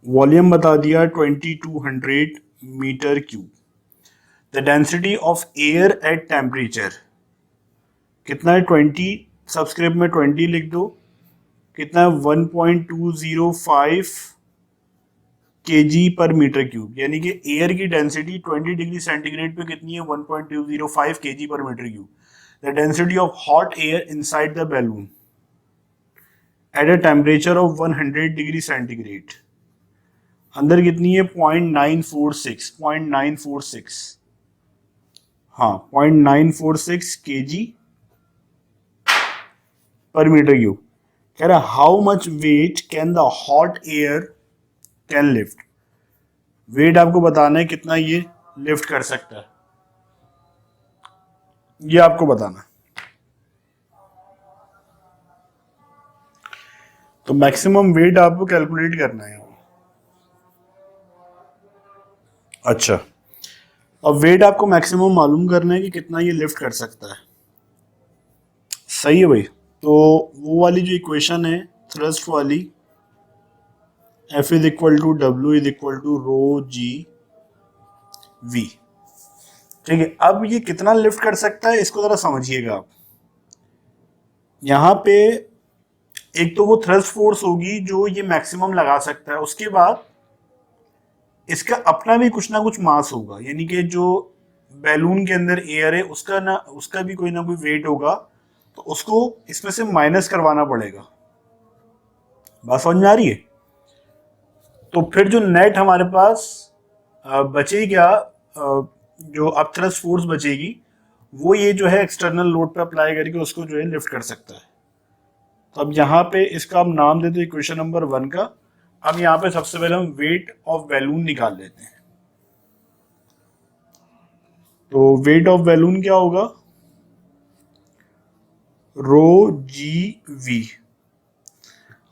Volume बता दिया 2200 metre cube. The density of air at temperature कितना है 20, सब्सक्रिप्ट में 20 लिख दो, कितना है 1.205 kg पर मीटर क्यूब, यानी कि एयर की डेंसिटी 20 डिग्री सेंटीग्रेड पे कितनी है 1.205 kg पर metre cube. The density of hot air inside the balloon at a temperature of 100 degree centigrade. अंदर कितनी है? 0.946 हाँ 0.946 kg पर मीटर क्यूब। कह रहा how much weight can the hot air can lift. Weight आपको बताना है कितना ये लिफ्ट कर सकता है, ये आपको बताना है। तो मैक्सिमम वेट आपको कैलकुलेट करना है। अच्छा, अब वेट आपको मैक्सिमम मालूम करना है कि कितना ये लिफ्ट कर सकता है। सही है भाई। तो वो वाली जो इक्वेशन है थ्रस्ट वाली, F is equal to W is equal to rho G V. ठीक है, अब ये कितना लिफ्ट कर सकता है इसको जरा समझिएगा आप। यहाँ पे एक तो वो थ्रस्ट फोर्स होगी जो ये मैक्सिमम लगा सकता है, उसके बाद इसका अपना भी कुछ ना कुछ मास होगा, यानी कि जो बैलून के अंदर एयर है उसका भी कोई ना कोई वेट होगा, तो उसको इसमें से माइनस करवाना पड़ेगा। बात समझ में आ रही है? तो फिर जो नेट हमारे पास बचेगी क्या, जो अब थ्रस्ट फोर्स बचेगी वो ये जो है एक्सटर्नल लोड पे अप्लाई करके उसको जो है लिफ्ट कर सकता है। तो अब यहाँ पे इसका हम नाम देते हैं इक्वेशन नंबर 1 का। अब यहाँ पे सबसे पहले हम वेट ऑफ बैलून निकाल लेते हैं। तो वेट ऑफ बैलून क्या होगा? रो जी वी।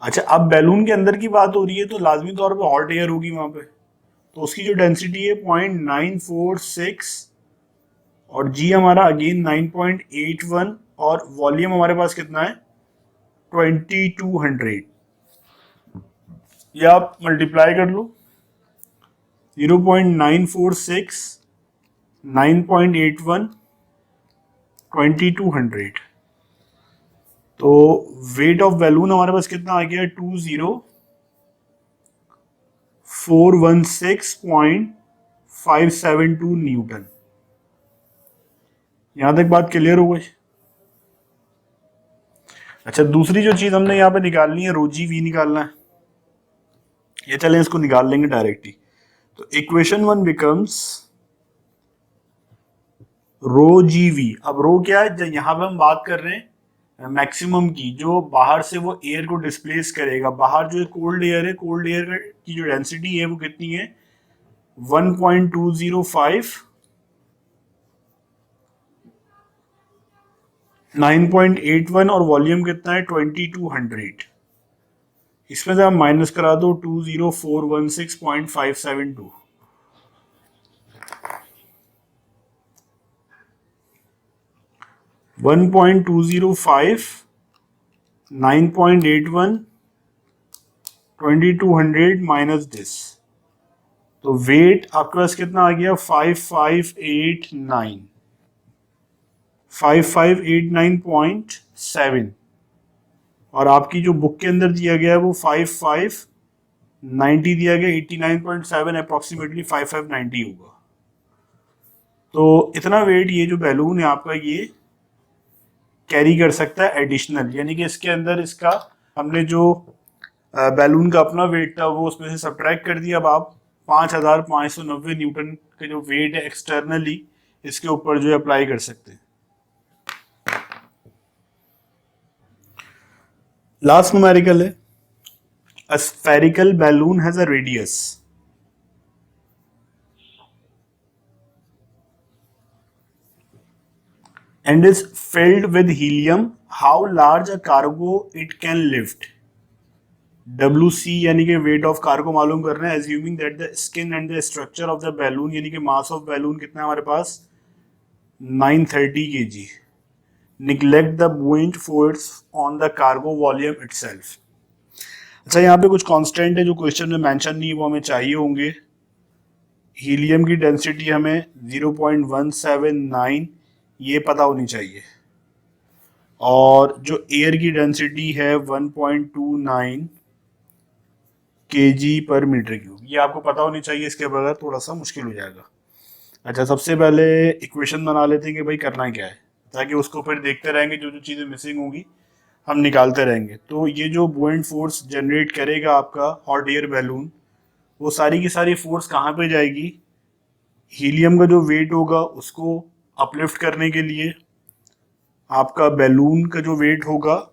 अच्छा, अब बैलून के अंदर की बात हो रही है तो लाजमी तौर पे हॉट एयर होगी वहां पे, तो उसकी जो डेंसिटी है 0.946 और जी हमारा अगेन 9.81 और वॉल्यूम हमारे पास कितना है 2200। ये आप मल्टीप्लाई कर लो, 0.946 9.81 2200। तो वेट ऑफ बैलून हमारे पास कितना आ गया? 20416.572 न्यूटन। यहां तक बात क्लियर हो गई? अच्छा, दूसरी जो चीज हमने यहाँ पे निकालनी है रोजी वी निकालना है। ये चलें इसको निकाल लेंगे डायरेक्टली। तो equation 1 becomes rho G V. अब रो क्या है? जब यहाँ पे हम बात कर रहे हैं मैक्सिमम की, जो बाहर से वो एयर को डिस्प्लेस करेगा। बाहर जो कोल्ड एयर है, कोल्ड एयर की जो डेंसिटी है वो कितनी है? 1.205 9.81 और वॉल्यूम कितना है 2200। इसमें से आप माइनस करा दो 20416.572। 1.205 9.81 2200 माइनस दिस, तो वेट आपके पास कितना आ गया? 5589 और आपकी जो बुक के अंदर दिया गया है वो 5590 दिया गया, 89.7 अप्रोक्सीमेटली 5590 होगा। तो इतना वेट ये जो बैलून है आपका ये कैरी कर सकता है एडिशनल, यानी कि इसके अंदर इसका हमने जो बैलून का अपना वेट था वो उसमें से सब्ट्रैक्ट कर दिया। अब आप 5590 न्यूटन का जो वेट है एक्सटर्नली इसके ऊपर जो अप्लाई कर सकते हैं। लास्ट न्यूमेरिकल है, a spherical balloon has a radius and is filled with helium. How large a cargo it can lift? WC यानी कि वेट ऑफ कार्गो मालूम करना है, assuming that the skin and the structure of the balloon, यानी कि mass of balloon कितना है हमारे पास 930 kg. Neglect the buoyant force on the cargo volume itself. अच्छा, यहाँ पे कुछ कांस्टेंट है जो क्वेश्चन में मेंशन नहीं, वो हमें चाहिए होंगे। हीलियम की डेंसिटी हमें 0.179 ये पता होनी चाहिए, और जो एयर की डेंसिटी है 1.29 kg पर मीटर क्यूब, ये आपको पता होनी चाहिए। इसके बगैर थोड़ा सा मुश्किल हो जाएगा। अच्छा, सबसे पहले इक्वेशन बना लेते हैं कि भाई करना क्या है, ताकि उसको फिर देखते रहेंगे जो जो चीज़ें मिसिंग होंगी हम निकालते रहेंगे। तो ये जो बुओयंट फोर्स जनरेट करेगा आपका हॉट एयर बैलून, वो सारी की सारी फोर्स कहाँ पे जाएगी? हीलियम का जो वेट होगा उसको अपलिफ्ट करने के लिए, आपका बैलून का जो वेट होगा,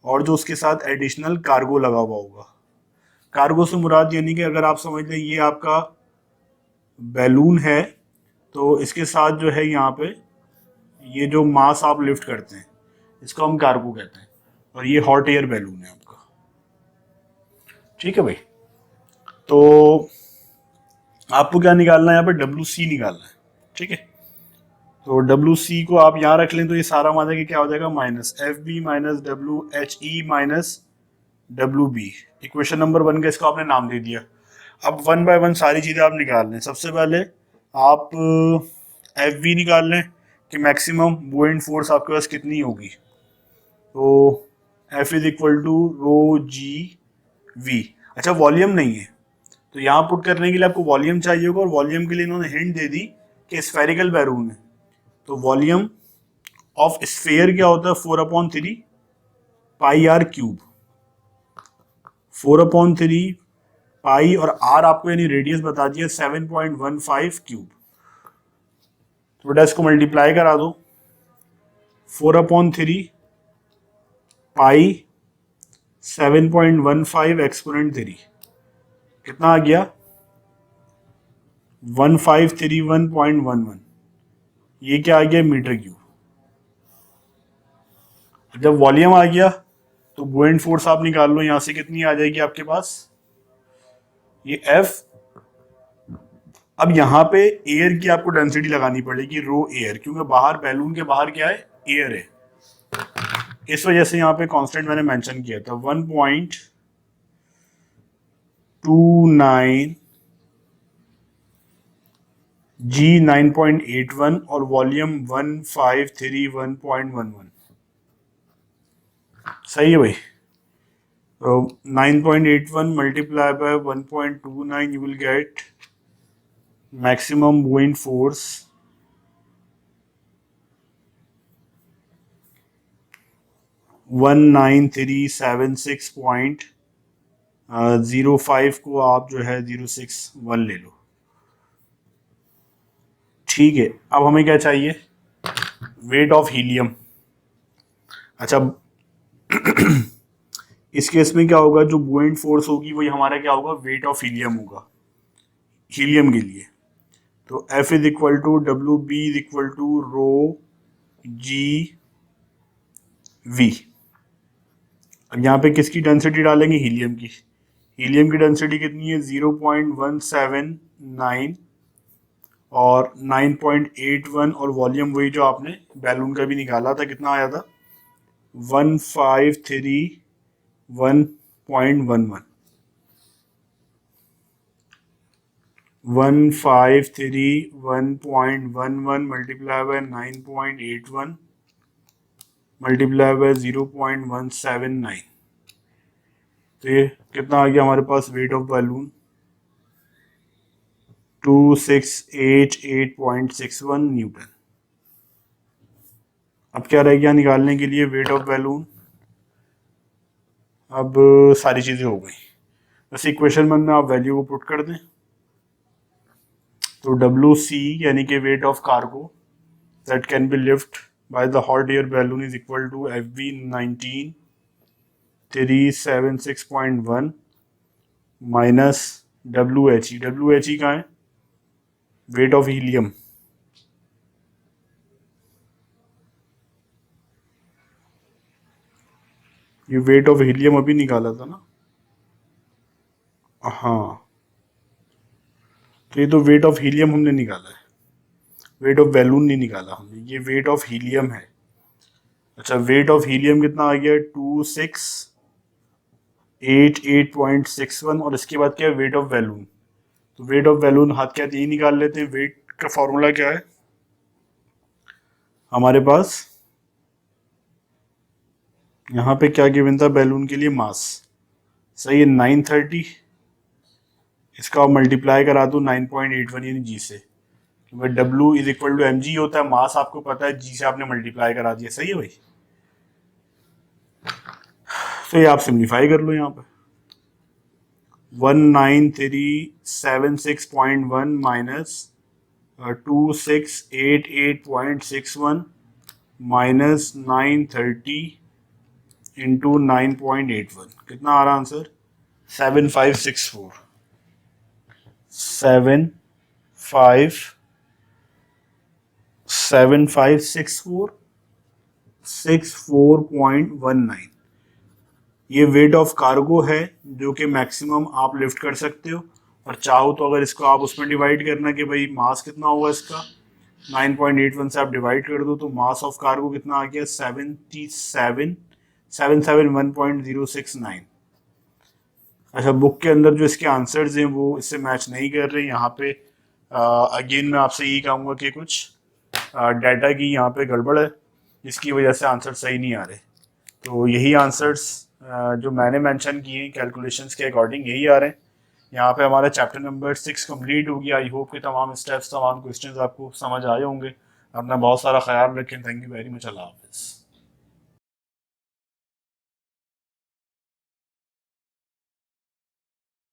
और जो उसके साथ एडिशनल कार्गो लगा हुआ होगा। कार्गो से मुराद यानी कि अगर आप समझ लें ये आपका बैलून है, तो इसके साथ जो है यहाँ पे ये जो मास आप लिफ्ट करते हैं इसको हम कार्गो कहते हैं, और ये हॉट एयर बैलून है आपका। ठीक है भाई, तो आपको क्या निकालना है यहाँ पे? WC निकालना है। ठीक है, तो WC को आप यहाँ रख लें तो ये सारा माना कि क्या हो जाएगा? Minus FB minus WHE minus WB। Equation number 1 का इसको आपने नाम दे दिया। अब 1 बाय 1 सारी चीज़ें आप निकाल लें। सबसे पहले आप FB निकाल लें कि मैक्सिमम बुओयंट फोर्स आपके पास कितनी होगी। तो F is equal to rho G V. अच्छा, वॉल्यूम नहीं है तो यहाँ पुट करने के लिए आपको वॉल्यूम चाहिए होगा, और वॉल्यूम के लिए इन्होंने हिंट दे दी कि स्फेरिकल बैलून है। तो वॉल्यूम ऑफ स्फेयर क्या होता है? 4/3 पाई आर क्यूब। 4/3 पाई और आर आपको यानी रेडियस बता दिया 7.15 क्यूब। तो बेटा इसको मल्टीप्लाई करा दो। 4/3 पाई 7.15 एक्सपोनेंट 3 कितना आ गया? 1531.11। ये क्या आ गया? Metre cube. जब वॉल्यूम आ गया तो बुओयंट फोर्स आप निकाल लो, यहां से कितनी आ जाएगी आपके पास? ये F। अब यहाँ पे एयर की आपको डेंसिटी लगानी पड़ेगी, रो एयर, क्योंकि बाहर बैलून के बाहर क्या है? एयर है। इस वजह से यहाँ पे कांस्टेंट मैंने मेंशन किया था 1.29 G 9.81 और वॉल्यूम 1531.11। सही है भाई। तो 9.81 multiply by 1.29 you will get maximum buoyant force 19,376.05 को आप जो है 061 ले लो। ठीक है, अब हमें क्या चाहिए? Wait of helium. अच्छा, इस केस में क्या होगा? जो बुओयंट फोर्स होगी वही हमारा क्या होगा? वेट ऑफ हीलियम होगा हीलियम के लिए। तो F is equal to WB is equal to rho G V. अब यहाँ पे किसकी डेंसिटी डालेंगे? हीलियम की। हीलियम की डेंसिटी कितनी है? 0.179 और 9.81, और वॉल्यूम वही जो आपने बैलून का भी निकाला था, कितना आया था? 1531.11। 1531.11 मल्टीप्लाई बाय 9.81 मल्टीप्लाई बाय 0.179। तो ये कितना आ गया हमारे पास? Weight of balloon 2688.61 newton. अब क्या रह गया निकालने के लिए? Weight of balloon. अब सारी चीज़ें हो गई, बस इक्वेशन में आप वैल्यू को पुट कर दें। तो WC यानी कि weight of cargo that can be lift by the hot air balloon is equal to FB 19,376.1 minus WHE। WHE कहाँ है? Weight of helium. ये वेट ऑफ हीलियम अभी निकाला था ना? हाँ, तो ये तो वेट ऑफ हीलियम हमने निकाला है, वेट ऑफ बैलून नहीं निकाला हमने, ये वेट ऑफ हीलियम है। अच्छा, वेट ऑफ हीलियम कितना आ गया? 2688.61, और इसके बाद क्या है? Weight of balloon. तो वेट ऑफ बैलून हाथ क्या यही निकाल लेते हैं। वेट का फॉर्मूला क्या है हमारे पास? यहाँ पे क्या गिवन था बैलून के लिए? मास। सही है, 930। इसका मल्टीप्लाई करा दो 9.81 यानी जी से, क्योंकि W is equal to mg होता है, मास आपको पता है, जी से आपने मल्टीप्लाई करा दिया। सही है भाई। तो ये आप सिम्प्लीफाई कर लो यहाँ पे 193761 माइनस 2688.61 माइनस 930 इंटू 9.81 कितना आ रहा आंसर 7564 7564 64.19 ये वेट ऑफ कार्गो है जो कि मैक्सिमम आप लिफ्ट कर सकते हो। और चाहो तो अगर इसको आप उसमें डिवाइड करना कि भाई मास कितना होगा इसका 9.81 से आप डिवाइड कर दो तो मास ऑफ कार्गो कितना आ गया 771.069। अच्छा बुक के अंदर जो इसके आंसर्स हैं वो इससे मैच नहीं कर रहे यहाँ पे। अगेन मैं आपसे यही कहूँगा कि कुछ डाटा की यहाँ पे गड़बड़ है जिसकी वजह से आंसर सही नहीं आ रहे। तो यही आंसर्स जो मैंने मेंशन किए हैं कैलकुलेशंस के अकॉर्डिंग यही आ रहे हैं। यहाँ पे हमारा चैप्टर नंबर 6 कंप्लीट हो गया। आई होप कि तमाम स्टेप्स तमाम क्वेश्चंस आपको समझ आए होंगे। अपना बहुत सारा ख्याल रखें। Thank you very much. Allah हाफिज़।